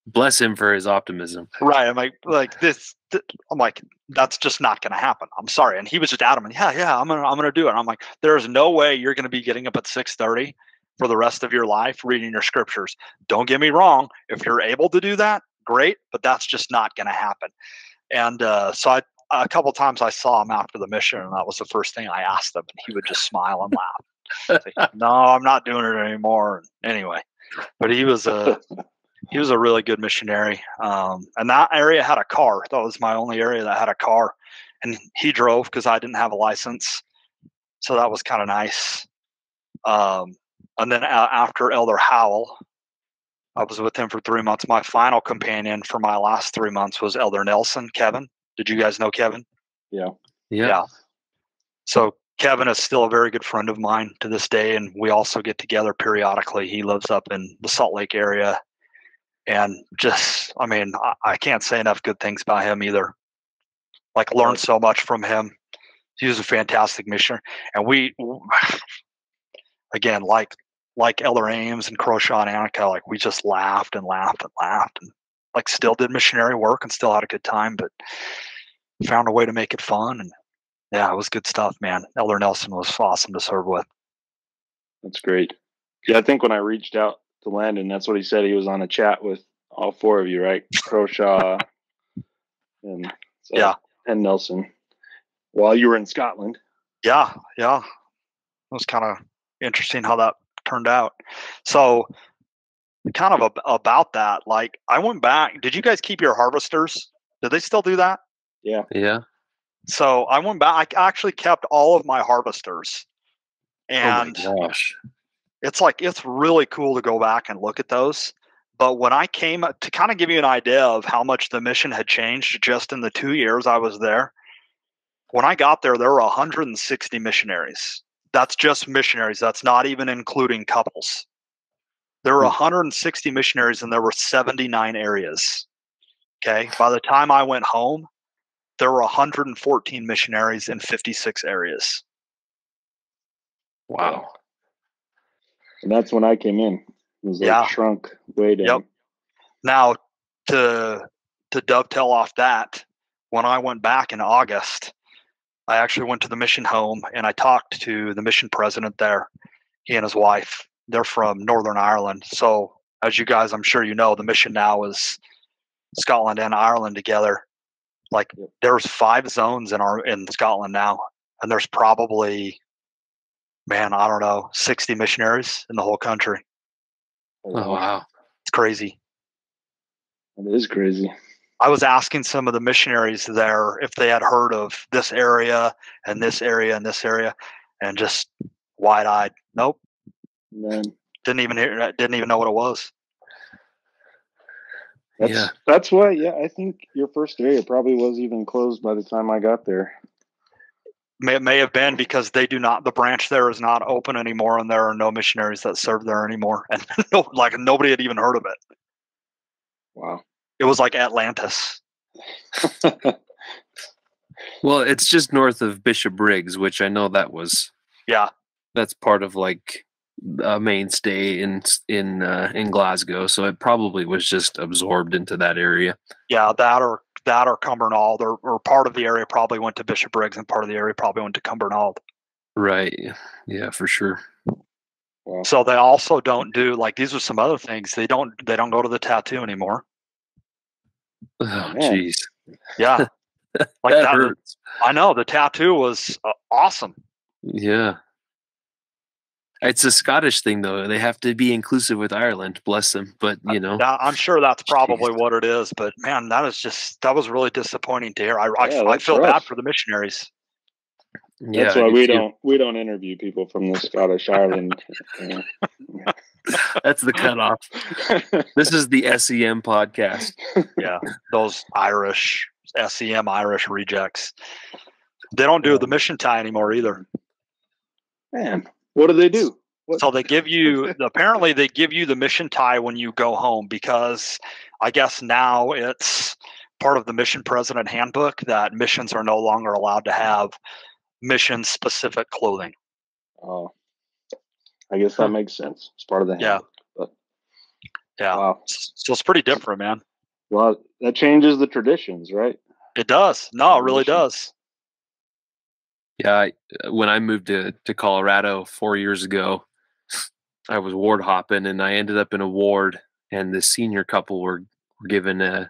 bless him for his optimism. Right. I'm like this. I'm like, that's just not going to happen. I'm sorry. And he was just adamant. Yeah, I'm gonna do it. And I'm like, there's no way you're going to be getting up at 6:30 for the rest of your life reading your scriptures. Don't get me wrong. If you're able to do that, great. But that's just not going to happen. And so a couple of times I saw him after the mission, and that was the first thing I asked him, and he would just smile and laugh. Like, no, I'm not doing it anymore. Anyway, but he was a really good missionary. And that area had a car. That was my only area that had a car, and he drove because I didn't have a license, so that was kind of nice. And then after Elder Howell, I was with him for 3 months. My final companion for my last 3 months was Elder Nelson, Kevin. Did you guys know Kevin? Yeah. So Kevin is still a very good friend of mine to this day, and we also get together periodically. He lives up in the Salt Lake area, and just, I mean, I can't say enough good things about him either. Like, learned so much from him. He was a fantastic missionary, and we, again, like Elder Ames and Croshaw and Annika, like, we just laughed and laughed and laughed, and like still did missionary work and still had a good time, but found a way to make it fun. And yeah, it was good stuff, man. Elder Nelson was awesome to serve with. That's great. Yeah, I think when I reached out to Landon, that's what he said. He was on a chat with all four of you, right? Croshaw and and Nelson while you were in Scotland. Yeah. It was kind of interesting how that turned out. So kind of about that, like, I went back. Did you guys keep your harvesters? Did they still do that? Yeah. So I went back. I actually kept all of my harvesters, and oh my gosh, it's really cool to go back and look at those. But when I came to kind of give you an idea of how much the mission had changed just in the 2 years I was there, when I got there, there were 160 missionaries. That's just missionaries. That's not even including couples. There were 160 missionaries, and there were 79 areas. Okay. By the time I went home, there were 114 missionaries in 56 areas. Wow. And that's when I came in. It was like shrunk way down. Yep. Now, to dovetail off that, when I went back in August, I actually went to the mission home, and I talked to the mission president there. He and his wife. They're from Northern Ireland. So, as you guys, I'm sure you know, the mission now is Scotland and Ireland together. Like, there's 5 zones in Scotland now, and there's probably, man, I don't know, 60 missionaries in the whole country. Oh wow, it's crazy. It is crazy. I was asking some of the missionaries there if they had heard of this area and this area and this area, and just wide-eyed. Nope. Man. Didn't even know what it was. That's why. Yeah, I think your first area probably was even closed by the time I got there. It may have been because the branch there is not open anymore, and there are no missionaries that serve there anymore, and nobody had even heard of it. Wow. It was like Atlantis. Well, it's just north of Bishop Briggs, which I know that was. Yeah. That's part of like a mainstay in Glasgow, so it probably was just absorbed into that area. Yeah, that or Cumbernauld, or part of the area probably went to Bishop Briggs, and part of the area probably went to Cumbernauld. Right. Yeah, for sure. Wow. So they also don't do, like, these are some other things. They don't go to the tattoo anymore. Oh, jeez. Yeah. Like that hurts. I know, the tattoo was awesome. Yeah. It's a Scottish thing, though. They have to be inclusive with Ireland. Bless them. But, you know. I'm sure that's probably what it is. But, man, that was really disappointing to hear. I feel bad for the missionaries. That's why we don't interview people from the Scottish Ireland. That's the cutoff. This is the S.E.M podcast. Yeah, those Irish S.E.M Irish rejects. They don't do the mission tie anymore either. Man, what do they do? So they give you apparently they give you the mission tie when you go home, because I guess now it's part of the mission president handbook that missions are no longer allowed to have mission specific clothing. Oh, I guess that makes sense. It's part of the handbook. Yeah. Wow. So it's pretty different, man. Well, that changes the traditions, right? It does. No, it really does. Yeah. When I moved to Colorado 4 years ago, I was ward hopping, and I ended up in a ward, and the senior couple were given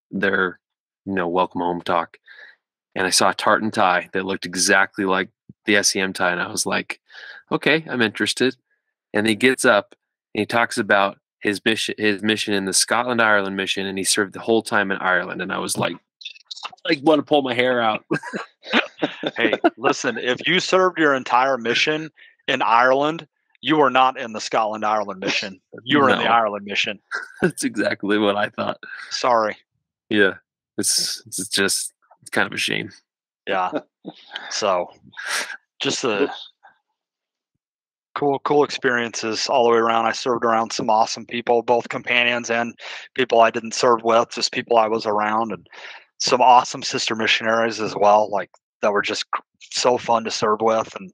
their welcome home talk. And I saw a tartan tie that looked exactly like the S.E.M tie, and I was like, okay, I'm interested. And he gets up and he talks about his mission in the Scotland-Ireland mission, and he served the whole time in Ireland. And I was like want to pull my hair out. Hey, listen, if you served your entire mission in Ireland, you were not in the Scotland-Ireland mission. You were in the Ireland mission. That's exactly what I thought. Sorry. Yeah, it's kind of a shame. Yeah. So, just a cool experiences all the way around. I served around some awesome people, both companions and people I didn't serve with, just people I was around, and some awesome sister missionaries as well, like that were just so fun to serve with. And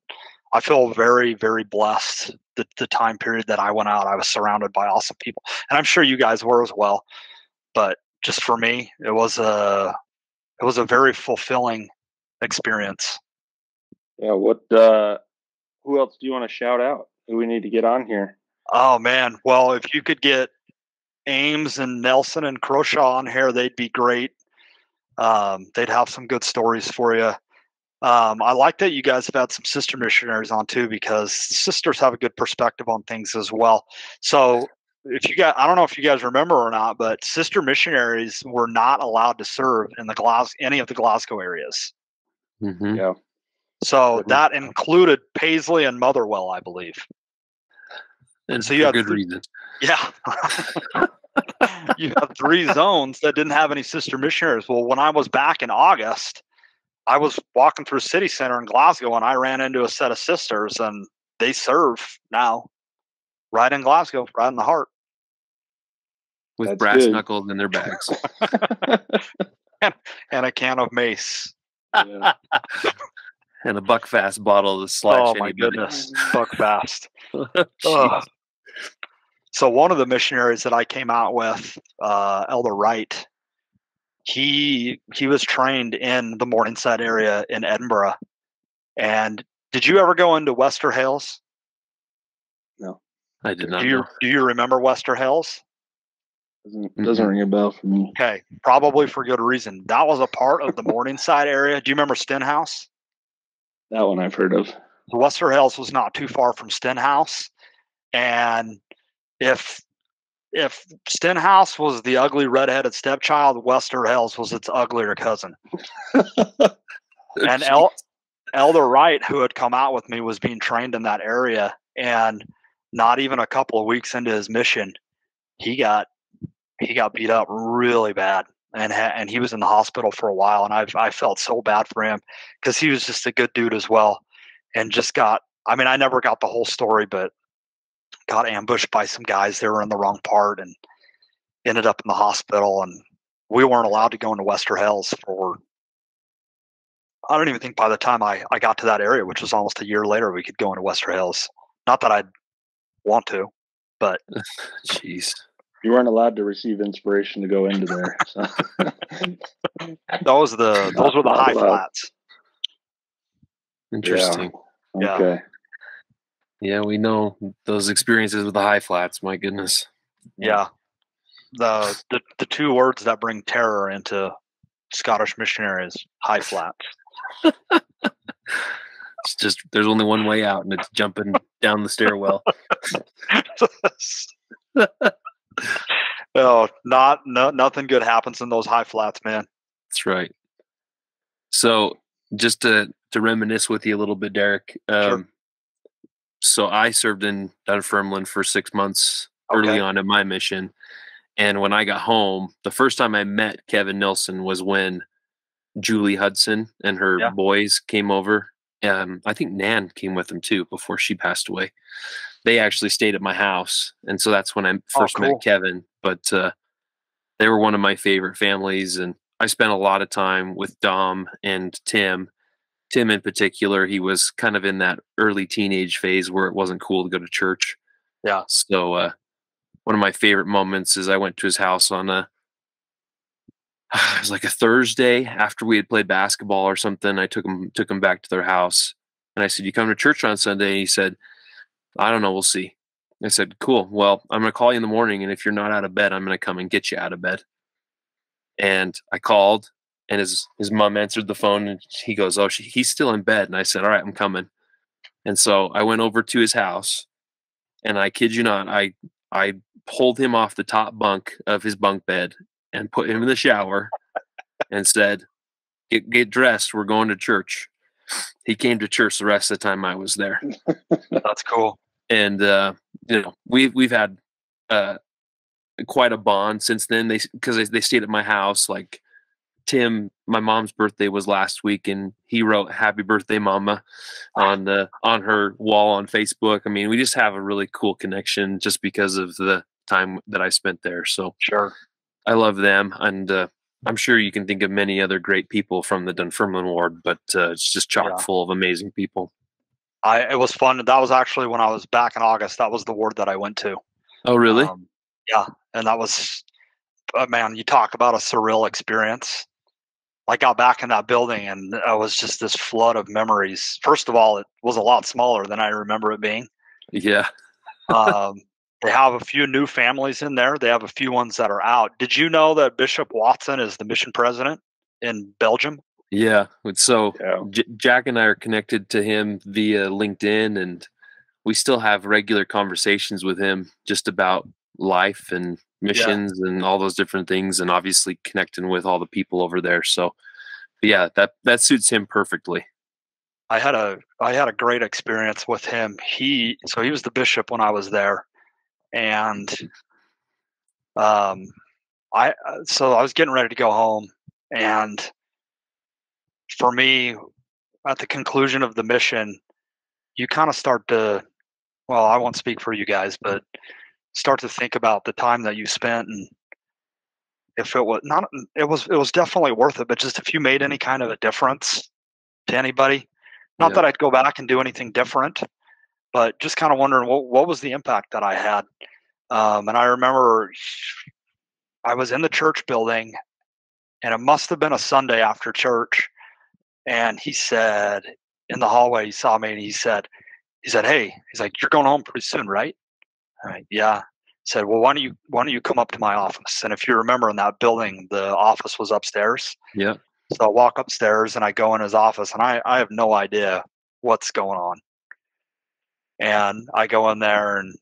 I feel very, very blessed that the time period that I went out, I was surrounded by awesome people, and I'm sure you guys were as well. But just for me, it was a very fulfilling experience. Yeah. Who else do you want to shout out? Who we need to get on here? Oh man. Well, if you could get Ames and Nelson and Croshaw on here, they'd be great. They'd have some good stories for you. I like that you guys have had some sister missionaries on too, because sisters have a good perspective on things as well. So I don't know if you guys remember or not, but sister missionaries were not allowed to serve in any of the Glasgow areas. Mm-hmm. Yeah. So that included Paisley and Motherwell, I believe. And so you have good reason. Yeah. You have 3 zones that didn't have any sister missionaries. Well, when I was back in August, I was walking through City Center in Glasgow, and I ran into a set of sisters, and they serve now right in Glasgow, right in the heart. With brass knuckles in their bags. and a can of mace. Yeah. And a Buckfast bottle to slash anybody. Oh, my goodness. Buckfast. So one of the missionaries that I came out with, Elder Wright, he was trained in the Morningside area in Edinburgh. And did you ever go into Wester Hales? No. I did not. Do you remember Wester Hales? Doesn't ring a bell for me. Okay, probably for good reason. That was a part of the Morningside area. Do you remember Stenhouse? That one I've heard of. Wester Hales was not too far from Stenhouse, and if Stenhouse was the ugly redheaded stepchild, Wester Hales was its uglier cousin. And Elder Wright, who had come out with me, was being trained in that area, and not even a couple of weeks into his mission, he got beat up really bad, and he was in the hospital for a while. And I felt so bad for him, because he was just a good dude as well, and I never got the whole story, but got ambushed by some guys. They were in the wrong part and ended up in the hospital. And we weren't allowed to go into Wester Hales for, I don't even think by the time I got to that area, which was almost a year later, we could go into Wester Hales. Not that I'd want to, but jeez. You weren't allowed to receive inspiration to go into there. So. Those were the high flats. Interesting. Yeah. Okay. Yeah, we know those experiences with the high flats. My goodness. Yeah. The 2 words that bring terror into Scottish missionaries: high flats. It's just there's only one way out, and it's jumping down the stairwell. No, nothing good happens in those high flats, man. That's right. So just to reminisce with you a little bit, Derek. Sure. So I served in Dunfermline for 6 months early on in my mission. And when I got home, the first time I met Kevin Nilsson was when Julie Hudson and her boys came over. I think Nan came with them too before she passed away. They actually stayed at my house. And so that's when I first met Kevin. But they were one of my favorite families. And I spent a lot of time with Dom and Tim. Tim in particular, he was kind of in that early teenage phase where it wasn't cool to go to church. Yeah. So one of my favorite moments is I went to his house on it was like a Thursday after we had played basketball or something. I took him back to their house, and I said, "You come to church on Sunday?" And he said, "I don't know, we'll see." I said, "Cool. Well, I'm going to call you in the morning, and if you're not out of bed, I'm going to come and get you out of bed." And I called, and his mom answered the phone, and he goes, "Oh, he's still in bed." And I said, "All right, I'm coming." And so I went over to his house, and I kid you not, I pulled him off the top bunk of his bunk bed and put him in the shower and said, get dressed. We're going to church. He came to church the rest of the time I was there. That's cool. And, we've had quite a bond since then. Because they stayed at my house. Like Tim, my mom's birthday was last week, and he wrote "Happy Birthday, Mama" on her wall on Facebook. I mean, we just have a really cool connection just because of the time that I spent there. So sure, I love them, and I'm sure you can think of many other great people from the Dunfermline ward, but it's just chock full of amazing people. It was fun. That was actually when I was back in August. That was the ward that I went to. Oh, really? Yeah, and that was, man, you talk about a surreal experience. I got back in that building, and it was just this flood of memories. First of all, it was a lot smaller than I remember it being. Yeah. They have a few new families in there. They have a few ones that are out. Did you know that Bishop Watson is the mission president in Belgium? Yeah. So Jack and I are connected to him via LinkedIn, and we still have regular conversations with him just about life and missions and all those different things, and obviously connecting with all the people over there. So yeah, that suits him perfectly. I had a great experience with him. He was the bishop when I was there, and I was getting ready to go home, and for me, at the conclusion of the mission, you kind of start to, well, I won't speak for you guys, but start to think about the time that you spent, and if it was not, it was definitely worth it. But just if you made any kind of a difference to anybody, not that I'd go back and do anything different, but just kind of wondering what was the impact that I had. And I remember I was in the church building, and it must have been a Sunday after church. And he said in the hallway, he saw me, and he said, "Hey," he's like, "You're going home pretty soon, right?" I'm like, "Yeah." He said, "Well, why don't you come up to my office?" And if you remember, in that building, the office was upstairs. Yeah. So I walk upstairs, and I go in his office, and I have no idea what's going on. And I go in there, and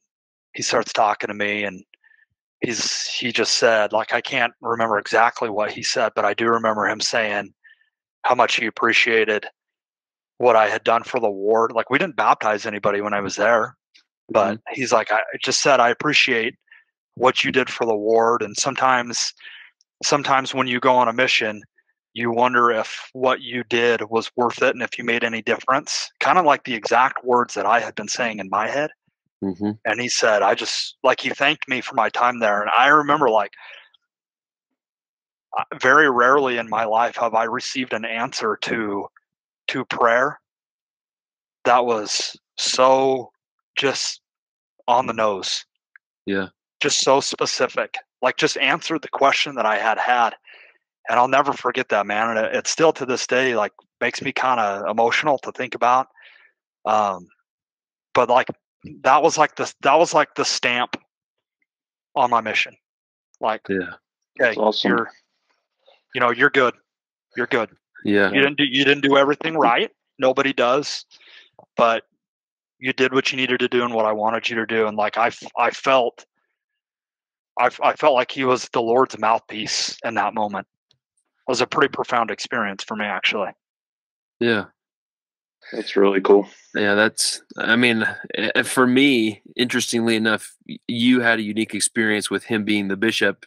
he starts talking to me, and he just said, like, I can't remember exactly what he said, but I do remember him saying how much he appreciated what I had done for the ward. Like, we didn't baptize anybody when I was there, but he's like, I just said, I appreciate what you did for the ward. And sometimes when you go on a mission, you wonder if what you did was worth it and if you made any difference. Kind of like the exact words that I had been saying in my head. Mm-hmm. And he said, he thanked me for my time there. And I remember, like, very rarely in my life have I received an answer to prayer that was so just on the nose. Yeah. Just so specific. Like, just answered the question that I had. And I'll never forget that, man. And it still to this day, like, makes me kind of emotional to think about. But like, that was like the stamp on my mission. Like, okay, awesome. you're good. You're good. Yeah. You didn't do everything right. Nobody does. but you did what you needed to do and what I wanted you to do. And like, I felt like he was the Lord's mouthpiece in that moment. It was a pretty profound experience for me, actually. Yeah. That's really cool. Yeah, I mean, for me, interestingly enough, you had a unique experience with him being the bishop.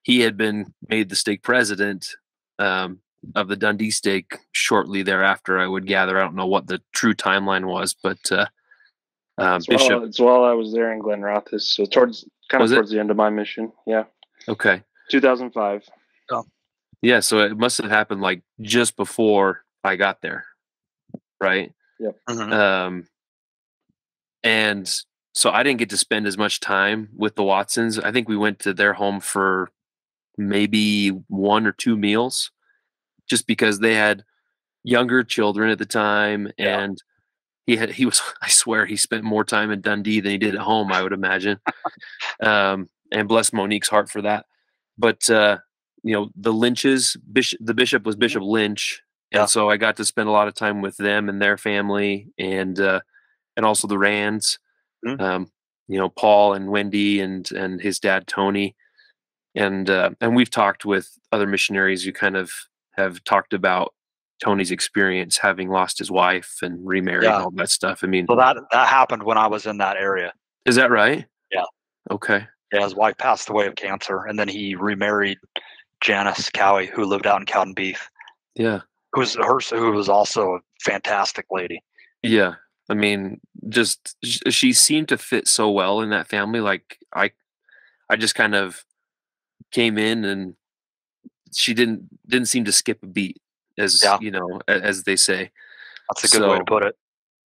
He had been made the stake president of the Dundee stake shortly thereafter, I would gather. I don't know what the true timeline was, but bishop. It's while I was there in Glen Rothes, so towards the end of my mission. Yeah. Okay. 2005. Oh. Yeah, so it must have happened like just before I got there, right? Yep. Mm-hmm. And so I didn't get to spend as much time with the Watsons. I think we went to their home for maybe 1 or 2 meals, just because they had younger children at the time, and he was, I swear, he spent more time in Dundee than he did at home, I would imagine. And bless Monique's heart for that. But the Lynches, the bishop was Bishop Lynch, and so I got to spend a lot of time with them and their family, and also the Rands, Paul and Wendy and his dad Tony, and we've talked with other missionaries who kind of have talked about Tony's experience having lost his wife and remarried and all that stuff. I mean, so that happened when I was in that area. Is that right? Yeah. Okay. Yeah, his wife passed away of cancer, and then he remarried Janice Cowie, who lived out in Cowden Beath. Yeah. Who was also a fantastic lady. Yeah. I mean, just she seemed to fit so well in that family. Like I just kind of came in, and she didn't seem to skip a beat, as as they say. That's a good way to put it.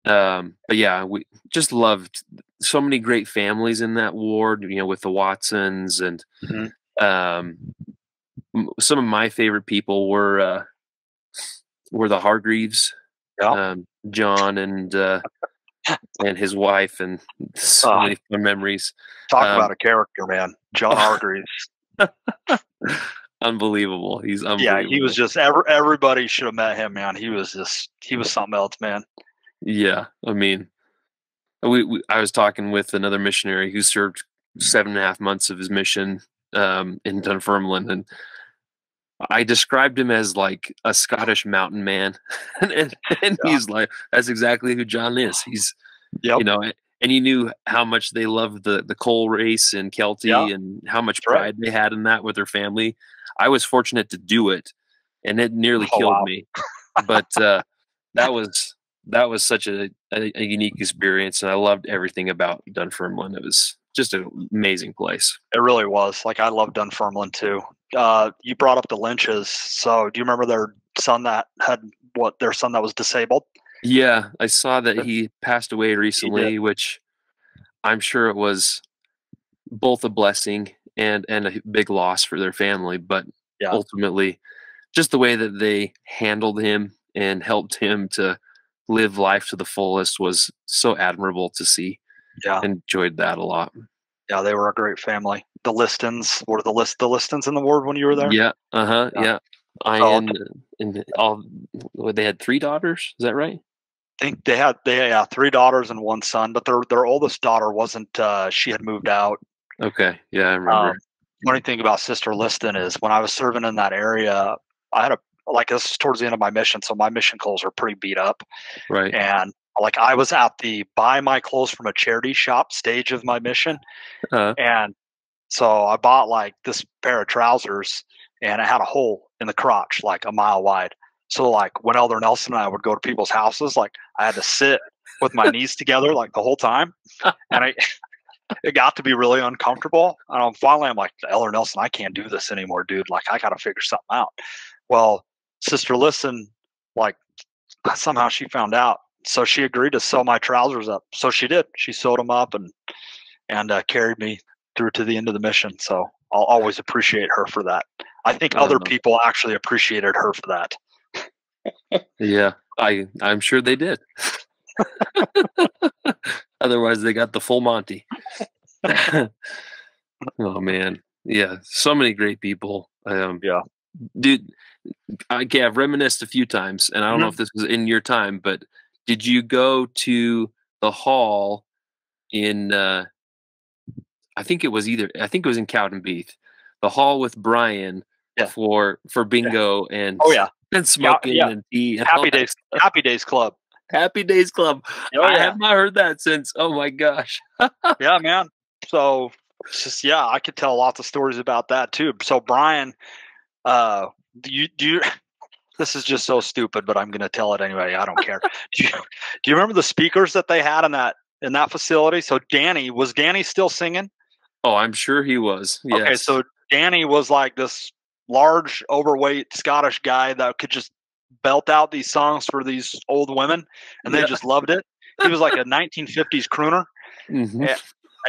But yeah, we just loved so many great families in that ward, with the Watsons, and some of my favorite people were the Hargreaves, John and his wife, and so many fun memories. Talk about a character, man. John Hargreaves. Unbelievable. He's unbelievable. Yeah, he was just everybody should have met him, man. He was something else, man. Yeah, I mean, I was talking with another missionary who served 7.5 months of his mission in Dunfermline, and I described him as like a Scottish mountain man, and he's like, that's exactly who John is. He's, and you knew how much they loved the coal race in Kelty, and how much pride they had in that with their family. I was fortunate to do it, and it nearly killed me, but that was such a unique experience, and I loved everything about Dunfermline. It was just an amazing place. It really was. Like, I love Dunfermline too. You brought up the Lynches. So do you remember their son that was disabled? Yeah, I saw that he passed away recently, which I'm sure it was both a blessing and a big loss for their family. But ultimately, just the way that they handled him and helped him to live life to the fullest was so admirable to see. Yeah, enjoyed that a lot. Yeah, they were a great family. The Listons were the Listons in the ward when you were there. Yeah, yeah. And all they had 3 daughters. Is that right? I think they had 3 daughters and 1 son, but their oldest daughter wasn't. She had moved out. Okay, yeah, I remember. Funny thing about Sister Liston is when I was serving in that area, I had this is towards the end of my mission, so my mission clothes are pretty beat up. Right. And I was at the buy my clothes from a charity shop stage of my mission. And so I bought this pair of trousers, and it had a hole in the crotch, a mile wide. So when Elder Nelson and I would go to people's houses, I had to sit with my knees together the whole time. And it got to be really uncomfortable. And finally I'm like, Elder Nelson, I can't do this anymore, dude. I got to figure something out. Well, Sister Listen, somehow she found out. So she agreed to sew my trousers up. So she did. She sewed them up and carried me through to the end of the mission. So I'll always appreciate her for that. I think other people actually appreciated her for that. Yeah, I'm sure they did. Otherwise, they got the full Monty. Oh man, yeah, so many great people. Dude, I've reminisced a few times, and I don't know if this was in your time, but did you go to the hall in? I think it was in Cowdenbeath, the hall with Brian for bingo and and smoking and tea. And Happy Days Club. Happy Days Club. I have not heard that since. Oh my gosh. Yeah, man. So it's just I could tell lots of stories about that too. So Brian, do you this is just so stupid, but I'm going to tell it anyway. I don't care. Do you remember the speakers that they had in that facility? So was Danny still singing? Oh, I'm sure he was. Yes. Okay, so Danny was like this large, overweight Scottish guy that could just belt out these songs for these old women, and they just loved it. He was like a 1950s crooner. Mm-hmm.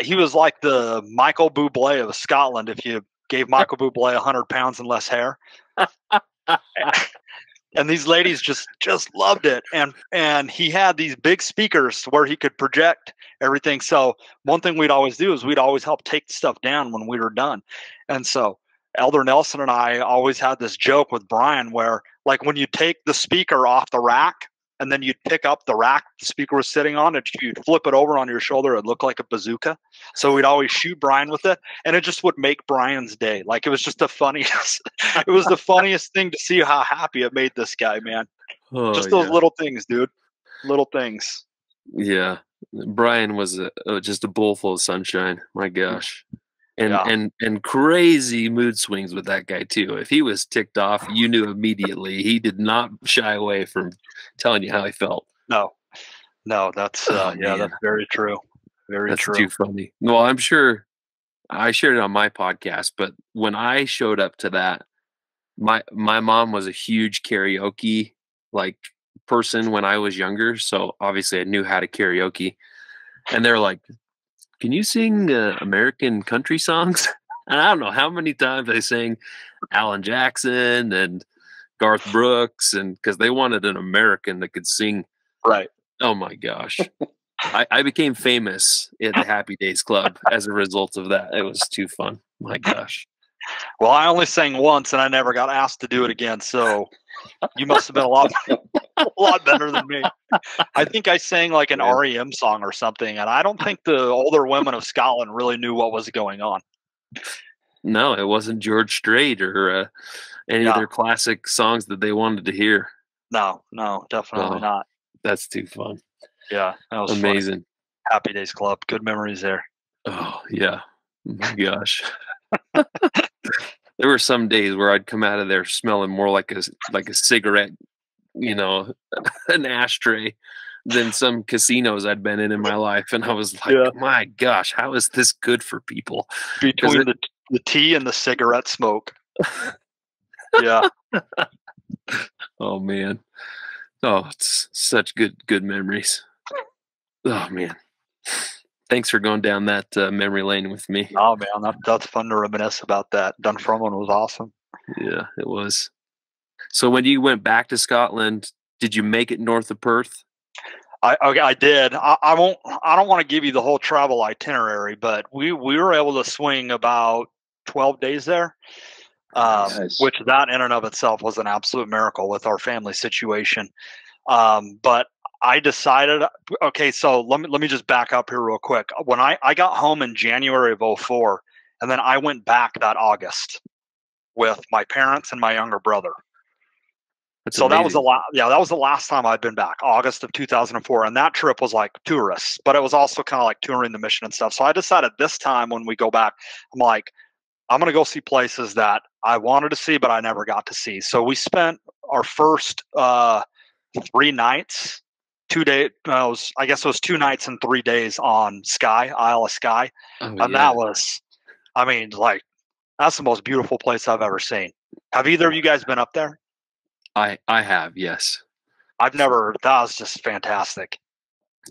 He was like the Michael Bublé of Scotland if you gave Michael Bublé 100 pounds and less hair. And these ladies just loved it. And he had these big speakers where he could project everything. So one thing we'd always do is we'd always help take the stuff down when we were done. And so Elder Nelson and I always had this joke with Brian where, like, when you take the speaker off the rack and then you'd pick up the rack the speaker was sitting on, and you'd flip it over on your shoulder, it'd look like a bazooka. So we'd always shoot Brian with it, and it just would make Brian's day. Like, it was just the funniest. It was the funniest thing to see how happy it made this guy, man. Just those little things, dude. Little things. Yeah. Brian was just a bowl full of sunshine. My gosh. And crazy mood swings with that guy too. If he was ticked off, you knew immediately. He did not shy away from telling you how he felt. No, that's that's very true. Very true. That's too funny. Well, I'm sure I shared it on my podcast, but when I showed up to that, my mom was a huge karaoke person when I was younger, so obviously I knew how to karaoke. And they're like, "Can you sing American country songs?" And I don't know how many times I sang Alan Jackson and Garth Brooks, and because they wanted an American that could sing. Right. Oh my gosh. I became famous at the Happy Days Club as a result of that. It was too fun. My gosh. Well, I only sang once and I never got asked to do it again. So you must have been a lot better than me. I think I sang like an R.E.M. song or something, and I don't think the older women of Scotland really knew what was going on. No, it wasn't George Strait or any of their classic songs that they wanted to hear. No, definitely not. That's too fun. Yeah, that was amazing. Funny. Happy Days Club. Good memories there. Oh, yeah. My gosh. There were some days where I'd come out of there smelling more like a cigarette, an ashtray, than some casinos I'd been in my life. And I was like, my gosh, how is this good for people? Between the tea and the cigarette smoke. Yeah. Oh, man. Oh, it's such good memories. Oh, man. Thanks for going down that memory lane with me. Oh, man, that's fun to reminisce about that. Dunfermline was awesome. Yeah, it was. So when you went back to Scotland, did you make it north of Perth? I did. I don't want to give you the whole travel itinerary, but we were able to swing about 12 days there, nice. Which that in and of itself was an absolute miracle with our family situation. But I decided, okay, so let me just back up here real quick. When I got home in January of 2004, and then I went back that August with my parents and my younger brother. That's so amazing. That was the last time I'd been back, August of 2004. And that trip was like tourists, but it was also kind of like touring the mission and stuff. So I decided this time when we go back, I'm like, I'm going to go see places that I wanted to see, but I never got to see. So we spent our first 3 nights, 2 days. I guess it was 2 nights and 3 days on Skye, Isle of Skye. That was, that's the most beautiful place I've ever seen. Have either of you guys been up there? I have, yes. I've never. That was just fantastic.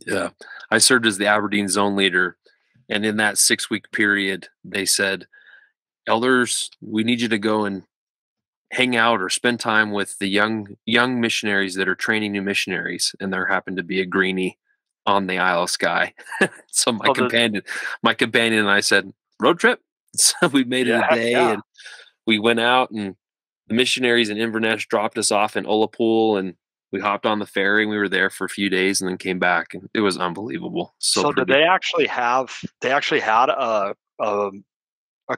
Yeah. I served as the Aberdeen zone leader, and in that 6-week period, they said, elders, we need you to go and hang out or spend time with the young missionaries that are training new missionaries. And there happened to be a greenie on the Isle of Skye. So my companion and I said, road trip. So we made it a day and we went out, and the missionaries in Inverness dropped us off in Ullapool, and We hopped on the ferry and we were there for a few days and then came back, and it was unbelievable. So did they actually had a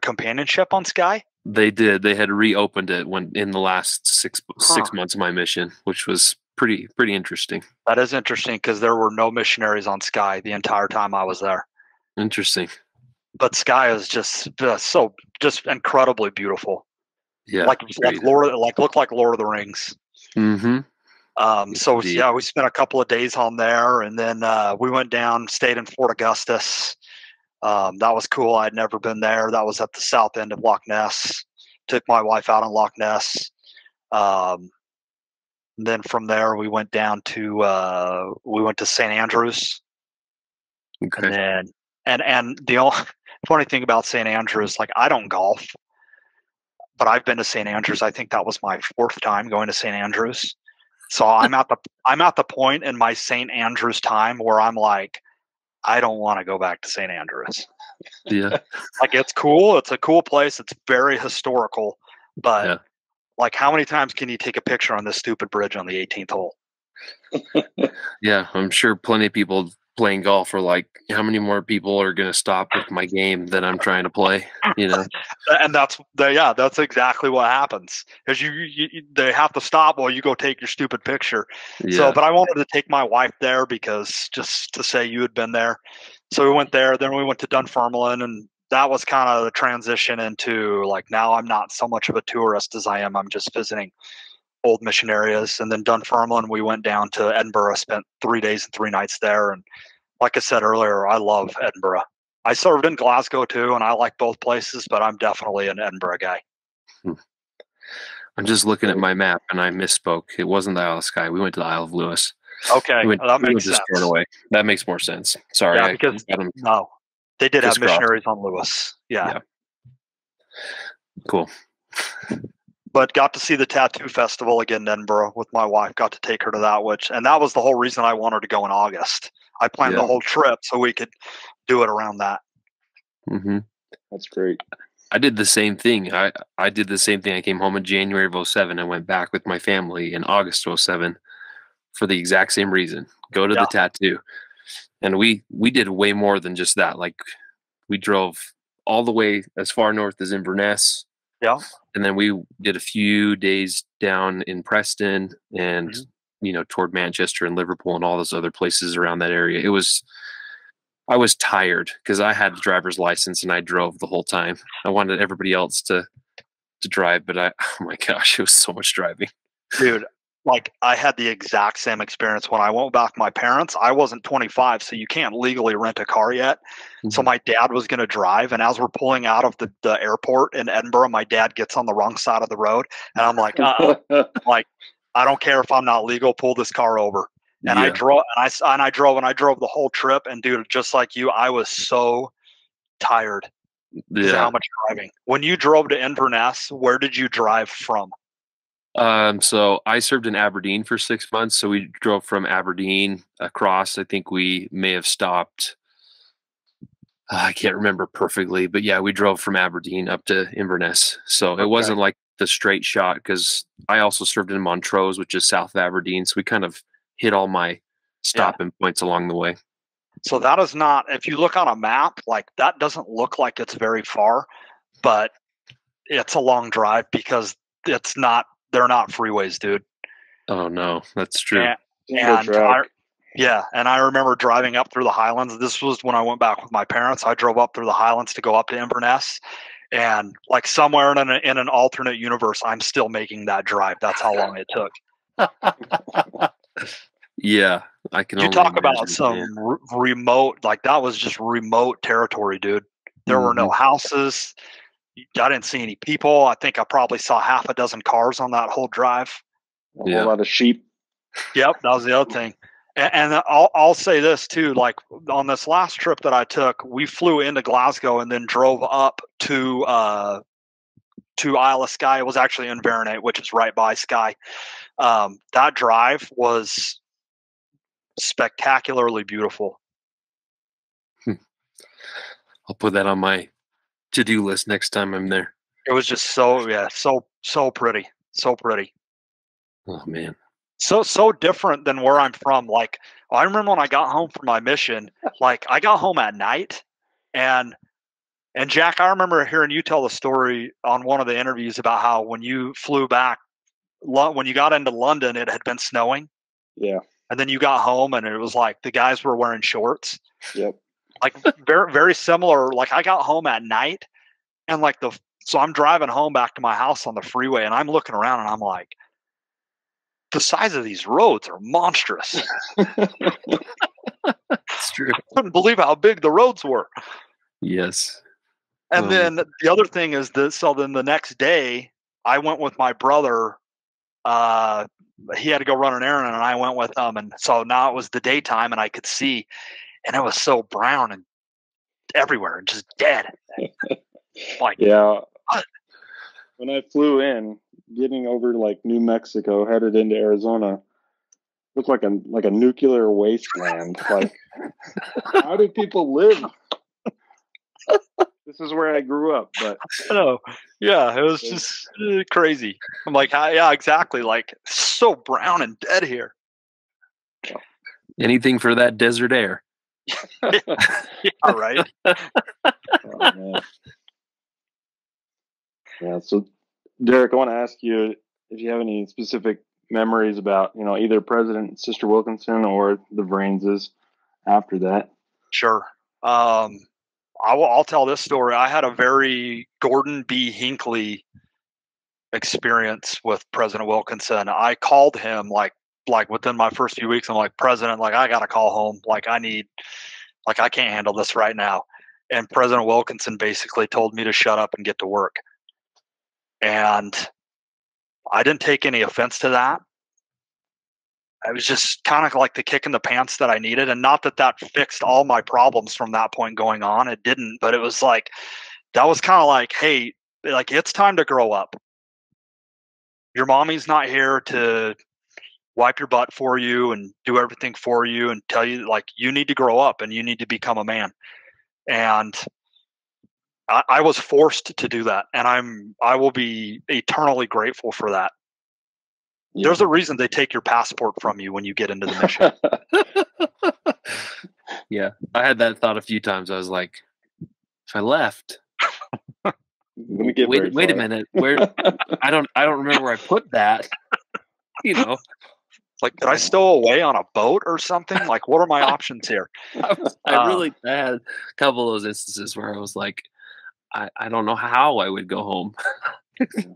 companionship on Sky? They did. They had reopened it when in the last six months of my mission, which was pretty interesting. That is interesting because there were no missionaries on Sky the entire time I was there. Interesting. But Sky is just incredibly beautiful. Yeah, looked like Lord of the Rings. Mm-hmm. So yeah, we spent a couple of days on there, and then we went down, stayed in Fort Augustus. That was cool. I'd never been there. That was at the south end of Loch Ness. Took my wife out on Loch Ness. Then from there, we went down to St. Andrews. Okay. And then and the only funny thing about St. Andrews, like I don't golf, but I've been to St. Andrews. I think that was my 4th time going to St. Andrews. So I'm at the point in my St. Andrews time where I'm like, I don't want to go back to St. Andrews. Yeah. Like it's cool. It's a cool place. It's very historical, but like how many times can you take a picture on this stupid bridge on the 18th hole? Yeah, I'm sure plenty of people playing golf are like, how many more people are going to stop with my game that I'm trying to play? You know, and that's exactly what happens. Is they have to stop while you go take your stupid picture. Yeah. So, but I wanted to take my wife there because just to say you had been there. So we went there. Then we went to Dunfermline, and that was kind of the transition into like now I'm not so much of a tourist as I am. I'm just visiting old mission areas. And then Dunfermline, we went down to Edinburgh, spent 3 days and 3 nights there. And like I said earlier, I love Edinburgh. I served in Glasgow too, and I like both places, but I'm definitely an Edinburgh guy. I'm just looking at my map, and I misspoke. It wasn't the Isle of Skye. We went to the Isle of Lewis. Okay, that makes sense. That makes more sense. Sorry. Yeah, because they did have missionaries on Lewis. Yeah. Cool. But got to see the tattoo festival again in Edinburgh with my wife. Got to take her to that, and that was the whole reason I wanted to go in August. I planned the whole trip so we could do it around that. Mm-hmm. That's great. I did the same thing. I did the same thing. I came home in January of 2007. I went back with my family in August of 2007 for the exact same reason. Go to the tattoo. And we did way more than just that. Like we drove all the way as far north as Inverness. Yeah. And then we did a few days down in Preston and, toward Manchester and Liverpool and all those other places around that area. I was tired because I had a driver's license and I drove the whole time. I wanted everybody else to drive, but oh my gosh, it was so much driving. Dude, like I had the exact same experience when I went back with my parents. I wasn't 25, so you can't legally rent a car yet. Mm-hmm. So my dad was going to drive, and as we're pulling out of the airport in Edinburgh, my dad gets on the wrong side of the road, and I'm like, like I don't care if I'm not legal, pull this car over. And I drove, and I drove the whole trip. And dude, just like you, I was so tired because of how much driving. When you drove to Inverness, where did you drive from? So I served in Aberdeen for 6 months. So we drove from Aberdeen across. I think we may have stopped. I can't remember perfectly, but yeah, we drove from Aberdeen up to Inverness. So it wasn't like the straight shot because I also served in Montrose, which is south of Aberdeen. So we kind of hit all my stopping points along the way. So that is not, if you look on a map, like that doesn't look like it's very far, but it's a long drive because it's not, they're not freeways, dude. Oh no, that's true. And I remember driving up through the Highlands. This was when I went back with my parents. I drove up through the Highlands to go up to Inverness, and like somewhere in an alternate universe, I'm still making that drive. That's how long it took. Yeah, I can. You talk about some remote, like that was just remote territory, dude. There were no houses. I didn't see any people. I think I probably saw half a dozen cars on that whole drive. A whole lot of sheep. Yep, that was the other thing. And I'll say this too, like on this last trip that I took, we flew into Glasgow and then drove up to Isle of Skye. It was actually in Inverness, which is right by Skye. That drive was spectacularly beautiful. I'll put that on my to-do list next time I'm there. It was just so pretty. So pretty. Oh man. So different than where I'm from. Like, I remember when I got home from my mission, like I got home at night, and Jack, I remember hearing you tell the story on one of the interviews about how when you flew back, when you got into London, it had been snowing. Yeah. And then you got home and it was like the guys were wearing shorts. Yep. Like very, very similar. Like I got home at night and so I'm driving home back to my house on the freeway and I'm looking around and I'm like, the size of these roads are monstrous. It's true. I couldn't believe how big the roads were. Yes. And then the other thing is that, so then the next day I went with my brother. He had to go run an errand and I went with him. And so now it was the daytime and I could see, and it was so brown and everywhere and just dead. Like, yeah. What? When I flew in, getting over like New Mexico, headed into Arizona, looked like a nuclear wasteland. Like, how do people live? This is where I grew up, but yeah, it was just crazy. I'm like, yeah, exactly. Like, so brown and dead here. Anything for that desert air. Yeah, right. Oh, man. Yeah. So, Derek, I want to ask you if you have any specific memories about, either President Sister Wilkinson or the Vrienses after that. Sure. I'll tell this story. I had a very Gordon B. Hinckley experience with President Wilkinson. I called him like within my first few weeks. I'm like, President, like I got to call home. Like I can't handle this right now. And President Wilkinson basically told me to shut up and get to work. And I didn't take any offense to that. It was just kind of like the kick in the pants that I needed. And not that fixed all my problems from that point going on. It didn't, but it was like, that was kind of like, hey, like it's time to grow up. Your mommy's not here to wipe your butt for you and do everything for you and tell you like you need to grow up and you need to become a man. And I was forced to do that. And I will be eternally grateful for that. Yeah. There's a reason they take your passport from you when you get into the mission. Yeah. I had that thought a few times. I was like, if I left, wait a minute. Where I don't remember where I put that. Like, did I stow away on a boat or something? Like, what are my options here? I had a couple of those instances where I was like, I don't know how I would go home.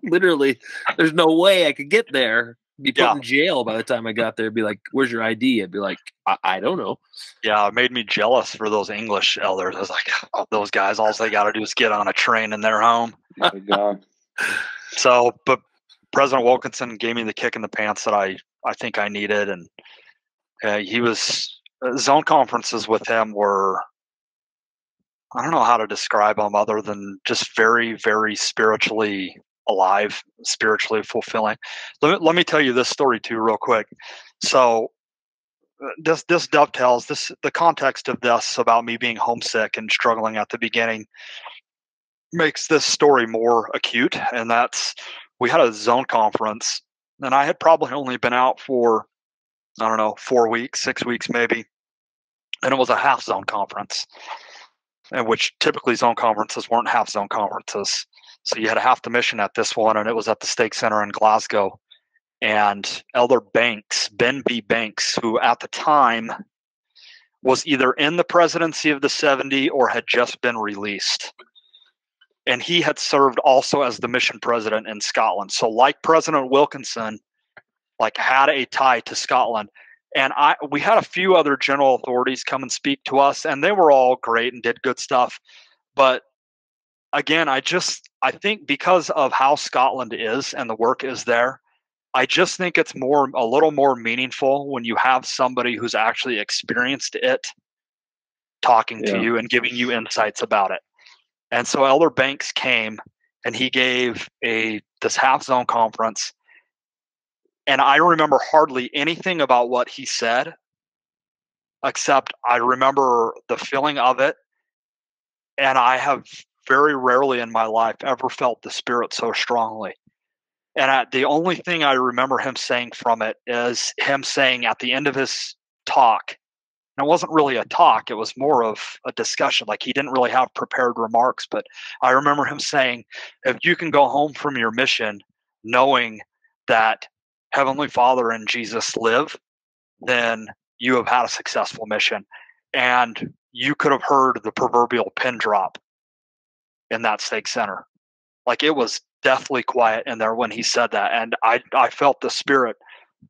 Literally, there's no way I could get there. Be put in jail by the time I got there. Be like, where's your ID? I'd be like, I don't know. Yeah, it made me jealous for those English elders. I was like, oh, those guys, all they got to do is get on a train and they're home. So, but President Wilkinson gave me the kick in the pants that I think I needed. And he was, zone conferences with him were, I don't know how to describe them other than just very, very spiritually alive, spiritually fulfilling. Let me tell you this story too, real quick. So this dovetails the context of this about me being homesick and struggling at the beginning makes this story more acute. And that's, we had a zone conference and I had probably only been out for, I don't know, 4 weeks, 6 weeks maybe. And it was a half zone conference, in which typically zone conferences weren't half zone conferences. So you had half the mission at this one, and it was at the Stake Center in Glasgow. And Elder Banks, Ben B. Banks, who at the time was either in the presidency of the 70 or had just been released. And he had served also as the mission president in Scotland. So like President Wilkinson, like had a tie to Scotland. And we had a few other general authorities come and speak to us, and they were all great and did good stuff. But again, I think because of how Scotland is and the work is there, I just think it's a little more meaningful when you have somebody who's actually experienced it talking to you and giving you insights about it. And so Elder Banks came and he gave this half zone conference. And I remember hardly anything about what he said, except I remember the feeling of it. And I have very rarely in my life ever felt the Spirit so strongly. And the only thing I remember him saying from it is him saying at the end of his talk, and it wasn't really a talk, it was more of a discussion. Like, he didn't really have prepared remarks, but I remember him saying, if you can go home from your mission knowing that Heavenly Father and Jesus live, then you have had a successful mission. And you could have heard the proverbial pin drop in that stake center. Like, it was deathly quiet in there when he said that. And I felt the Spirit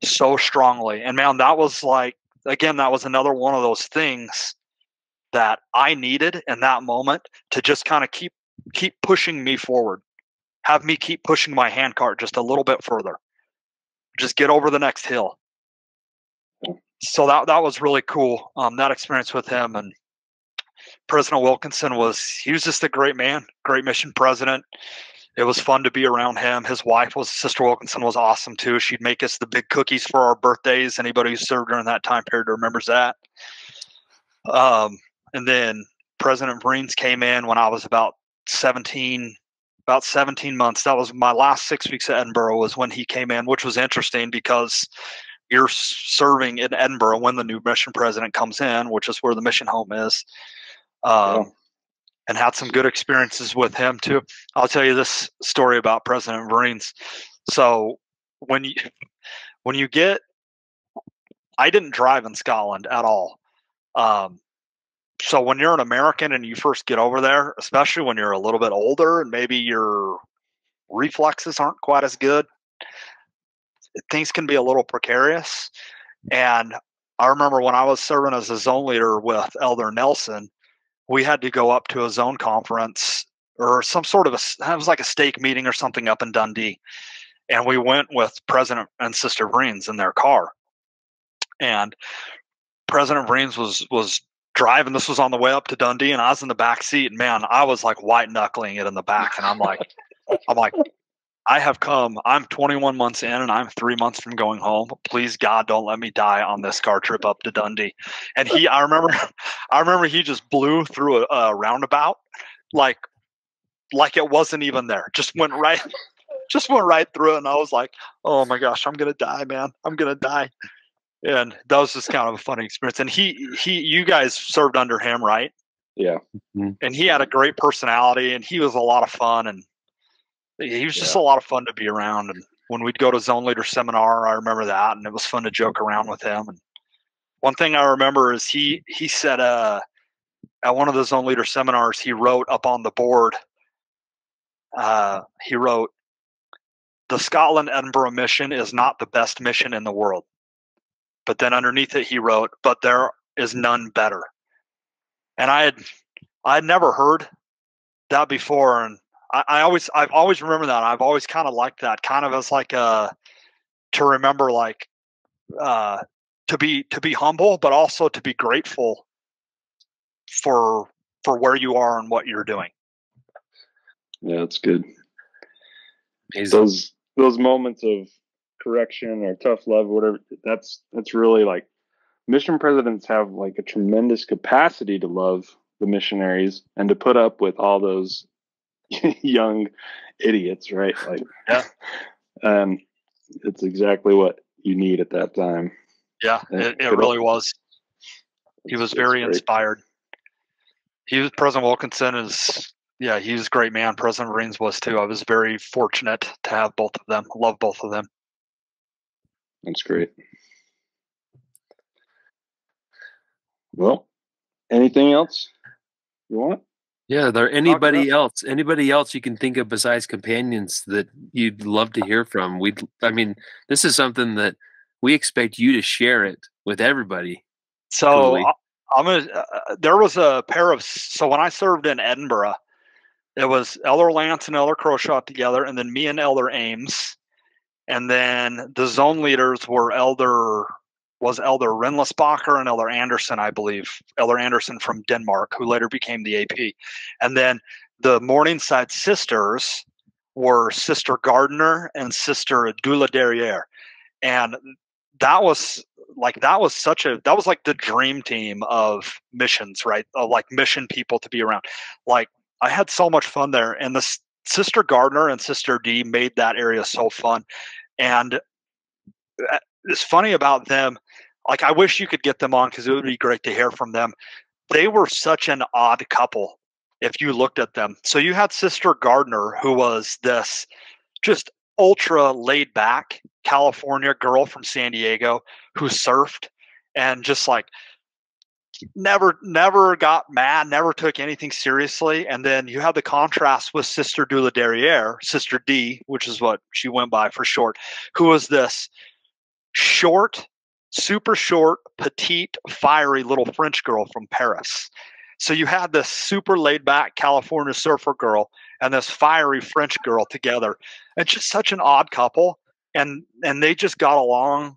so strongly. And man, that was like, again, that was another one of those things that I needed in that moment to just kind of keep pushing me forward, have me keep pushing my handcart just a little bit further, just get over the next hill. So that was really cool. That experience with him. And President Wilkinson he was just a great man, great mission president. It was fun to be around him. His wife, Sister Wilkinson, was awesome too. She'd make us the big cookies for our birthdays. Anybody who served during that time period remembers that. And then President Vriens came in when I was about 17 months. That was my last 6 weeks at Edinburgh was when he came in, which was interesting because you're serving in Edinburgh when the new mission president comes in, which is where the mission home is. And had some good experiences with him too. I'll tell you this story about President Vriens. So when you get, I didn't drive in Scotland at all. So when you're an American and you first get over there, especially when you're a little bit older and maybe your reflexes aren't quite as good, things can be a little precarious. And I remember when I was serving as a zone leader with Elder Nelson, we had to go up to a zone conference or some sort of it was like a stake meeting or something up in Dundee. And we went with President and Sister Vriens in their car. And President Vriens was driving. This was on the way up to Dundee, and I was in the back seat. And man, I was like white knuckling it in the back. And I'm like, I'm 21 months in and I'm 3 months from going home. Please, God, don't let me die on this car trip up to Dundee. And I remember he just blew through a roundabout like it wasn't even there. Just went right through it. And I was like, oh my gosh, I'm going to die, man. I'm going to die. And that was just kind of a funny experience. And you guys served under him, right? Yeah. And he had a great personality and he was a lot of fun. And he was just a lot of fun to be around. And when we'd go to zone leader seminar, I remember that. And it was fun to joke around with him. And one thing I remember is he said, at one of the zone leader seminars, he wrote up on the board, he wrote, the Scotland-Edinburgh mission is not the best mission in the world. But then underneath it, he wrote, but there is none better. And I had never heard that before. And I've always remembered that. I've always kind of liked that, kind of as like to remember, like to be humble, but also to be grateful for where you are and what you're doing. Yeah, that's good. Those moments of correction or tough love, or whatever, that's really like mission presidents have like a tremendous capacity to love the missionaries and to put up with all those young idiots, right? Like, yeah. It's exactly what you need at that time. Yeah, it really was. He was very inspired. President Wilkinson he was a great man. President Vriens was too. I was very fortunate to have both of them. Love both of them. That's great. Well, anything else you want? Yeah, are there anybody else you can think of besides companions that you'd love to hear from? This is something that we expect you to share it with everybody. So there was a pair of, so when I served in Edinburgh, it was Elder Lance and Elder Croshaw together, and then me and Elder Ames. And then the zone leaders were Elder Renlisbacher and Elder Anderson, I believe. Elder Anderson from Denmark, who later became the AP. And then the Morningside sisters were Sister Gardner and Sister Dula Derriere. And that was like the dream team of missions, right? Of like mission people to be around. Like, I had so much fun there. And Sister Gardner and Sister D made that area so fun. And it's funny about them. Like, I wish you could get them on because it would be great to hear from them. They were such an odd couple if you looked at them. So you had Sister Gardner, who was this just ultra laid back California girl from San Diego who surfed and just like never got mad, never took anything seriously. And then you have the contrast with Sister de la Derriere, Sister D, which is what she went by for short, who was this short, super short, petite, fiery little French girl from Paris. So you had this super laid back California surfer girl and this fiery French girl together. It's just such an odd couple. And they just got along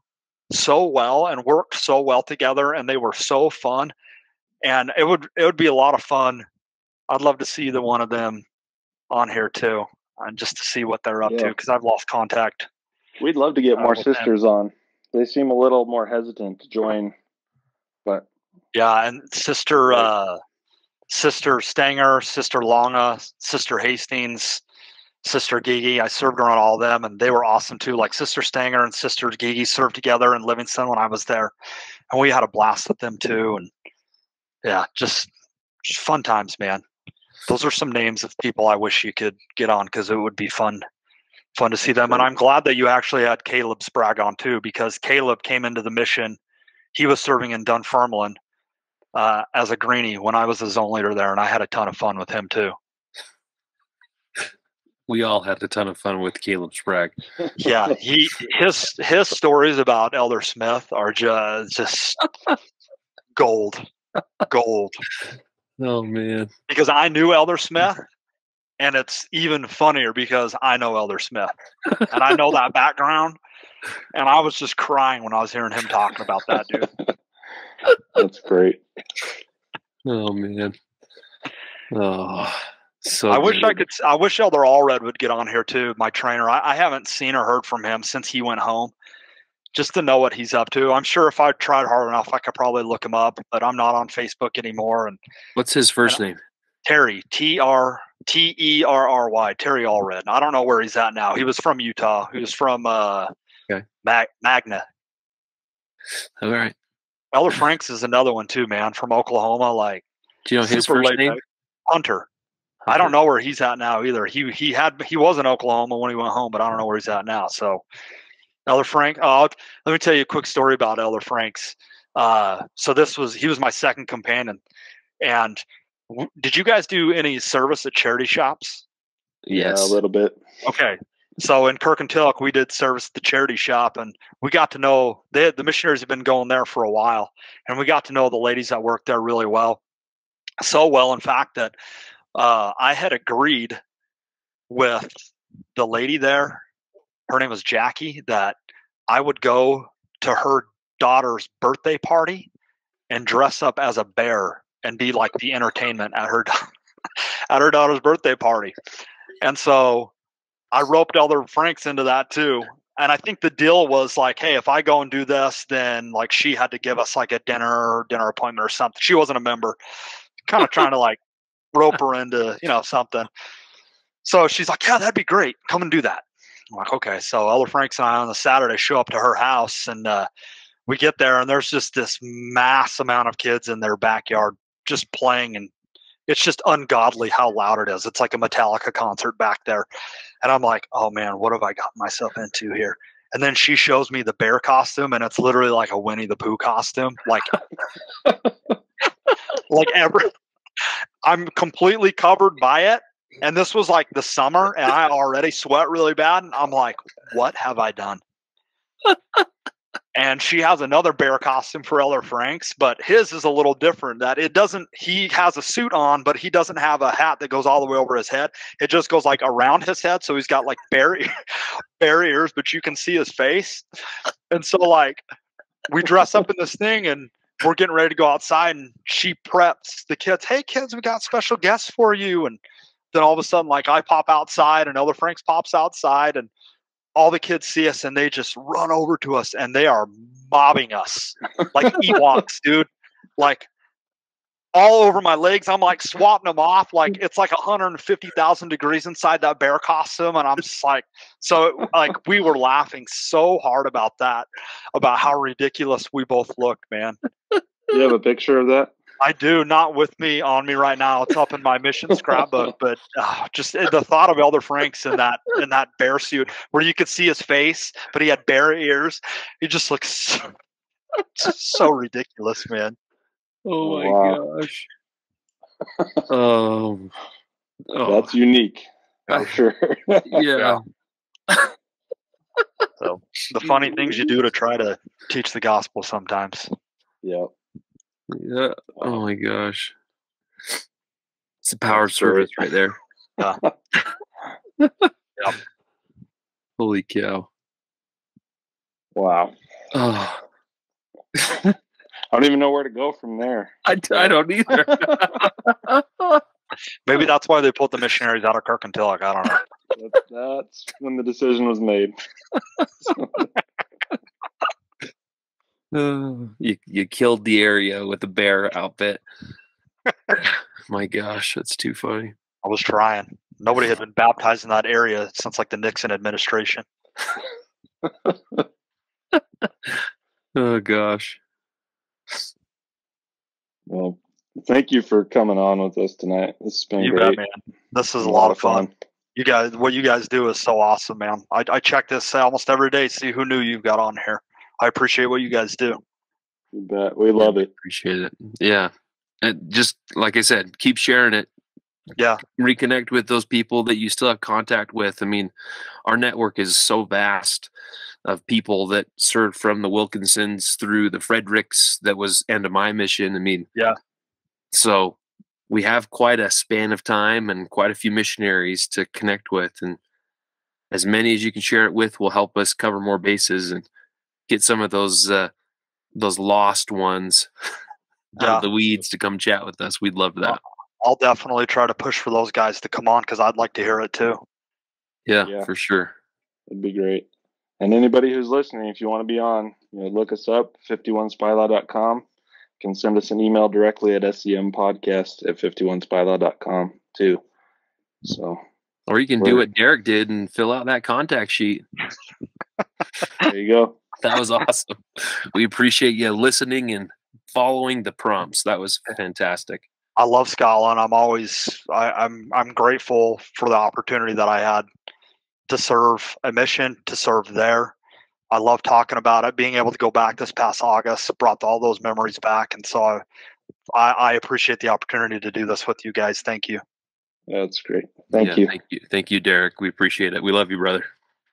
so well and worked so well together, and they were so fun. And it would be a lot of fun. I'd love to see the one of them on here too, and just to see what they're up to, because I've lost contact. We'd love to get more sisters on. They seem a little more hesitant to join, but yeah, and Sister Stanger, Sister Longa, Sister Hastings, Sister Gigi, I served around all of them, and they were awesome too. Like Sister Stanger and Sister Gigi served together in Livingston when I was there, and we had a blast with them too. And yeah, just fun times, man. Those are some names of people I wish you could get on, because it would be fun to see them. And I'm glad that you actually had Caleb Sprague on too, because Caleb came into the mission. He was serving in Dunfermline as a greenie when I was the zone leader there, and I had a ton of fun with him too. We all had a ton of fun with Caleb Sprague. Yeah, his stories about Elder Smith are just gold. Oh man! Because I knew Elder Smith, and it's even funnier because I know Elder Smith, and I know that background, and I was just crying when I was hearing him talking about that dude. That's great. Oh man! Oh. So I wish Elder Allred would get on here too, my trainer. I haven't seen or heard from him since he went home, just to know what he's up to. I'm sure if I tried hard enough, I could probably look him up, but I'm not on Facebook anymore. And what's his first name? Terry, Terry, Terry Allred. I don't know where he's at now. He was from Utah. He was from Magna. All right. Elder Franks is another one too, man, from Oklahoma. Like, do you know his first name? Hunter. I don't know where he's at now either. He was in Oklahoma when he went home, but I don't know where he's at now. So Elder Frank, let me tell you a quick story about Elder Franks. So he was my second companion. And did you guys do any service at charity shops? Yes. Yeah, a little bit. Okay. So in Kirkintilloch, we did service at the charity shop, and we got to know the missionaries have been going there for a while, and we got to know the ladies that worked there really well. So well, in fact, that I had agreed with the lady there, her name was Jackie, that I would go to her daughter's birthday party and dress up as a bear and be like the entertainment at her daughter's birthday party. And so I roped Elder Franks into that too. And I think the deal was like, hey, if I go and do this, then like she had to give us like a dinner appointment or something. She wasn't a member, kind of trying to like rope her into, something. So she's like, yeah, that'd be great. Come and do that. I'm like, okay. So Elder Franks and I on the Saturday show up to her house, and we get there, and there's just this mass amount of kids in their backyard just playing, and it's just ungodly how loud it is. It's like a Metallica concert back there. And I'm like, oh man, what have I gotten myself into here? And then she shows me the bear costume, and it's literally like a Winnie the Pooh costume. Like, I'm completely covered by it. And this was like the summer, and I already sweat really bad. And I'm like, what have I done? And she has another bear costume for Elder Franks, but his is a little different. He has a suit on, but he doesn't have a hat that goes all the way over his head. It just goes like around his head. So he's got like bear ears, but you can see his face. And so like we dress up in this thing, and we're getting ready to go outside, and she preps the kids. Hey kids, we got special guests for you. And then all of a sudden, like I pop outside, and Elder Franks pops outside, and all the kids see us, and they just run over to us, and they are mobbing us like Ewoks, dude. Like all over my legs. I'm like swatting them off. Like it's like 150,000 degrees inside that bear costume. And I'm just like, so like we were laughing so hard about that, about how ridiculous we both looked, man. You have a picture of that? I do, not with me on me right now. It's up in my mission scrapbook, but just the thought of Elder Franks in that bear suit where you could see his face, but he had bear ears. He just looks so ridiculous, man. Oh my gosh. Oh, that's unique. For sure. Yeah. So the funny things you do to try to teach the gospel sometimes. Yeah. Yeah. Oh my gosh. It's the power of service right there. Yeah. Yep. Holy cow. Wow. Oh. I don't even know where to go from there. I don't either. Maybe that's why they put the missionaries out of Kirkintilloch. I don't know. That's when the decision was made. You killed the area with the bear outfit. My gosh, that's too funny. I was trying. Nobody had been baptized in that area since like the Nixon administration. Oh gosh. Well, thank you for coming on with us tonight. This has been great. Bet, man. This is a lot of fun. You guys, what you guys do is so awesome, man. I check this almost every day, see who new you've got on here. I appreciate what you guys do. You bet. We love it. Appreciate it. Yeah. And just like I said, keep sharing it. Yeah. Reconnect with those people that you still have contact with. I mean, our network is so vast of people that served from the Wilkinsons through the Fredricks that was end of my mission. I mean, yeah. So we have quite a span of time and quite a few missionaries to connect with, and as many as you can share it with will help us cover more bases and get some of those lost ones out of the weeds to come chat with us. We'd love that. I'll definitely try to push for those guys to come on because I'd like to hear it too. Yeah, for sure. It'd be great. And anybody who's listening, if you want to be on, look us up, 51spylaw.com. You can send us an email directly at S.E.M podcast at 51spylaw.com too. So, or you can do what Derek did and fill out that contact sheet. There you go. That was awesome. We appreciate you listening and following the prompts. That was fantastic. I love Scotland. I'm grateful for the opportunity that I had to serve a mission, to serve there. I love talking about it. Being able to go back this past August brought all those memories back. And so I appreciate the opportunity to do this with you guys. Thank you. That's great. Thank you. Thank you, Derek. We appreciate it. We love you, brother.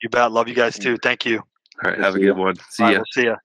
You bet. Love you guys too. Thank you. All right. Have a good one. See ya. We'll see ya.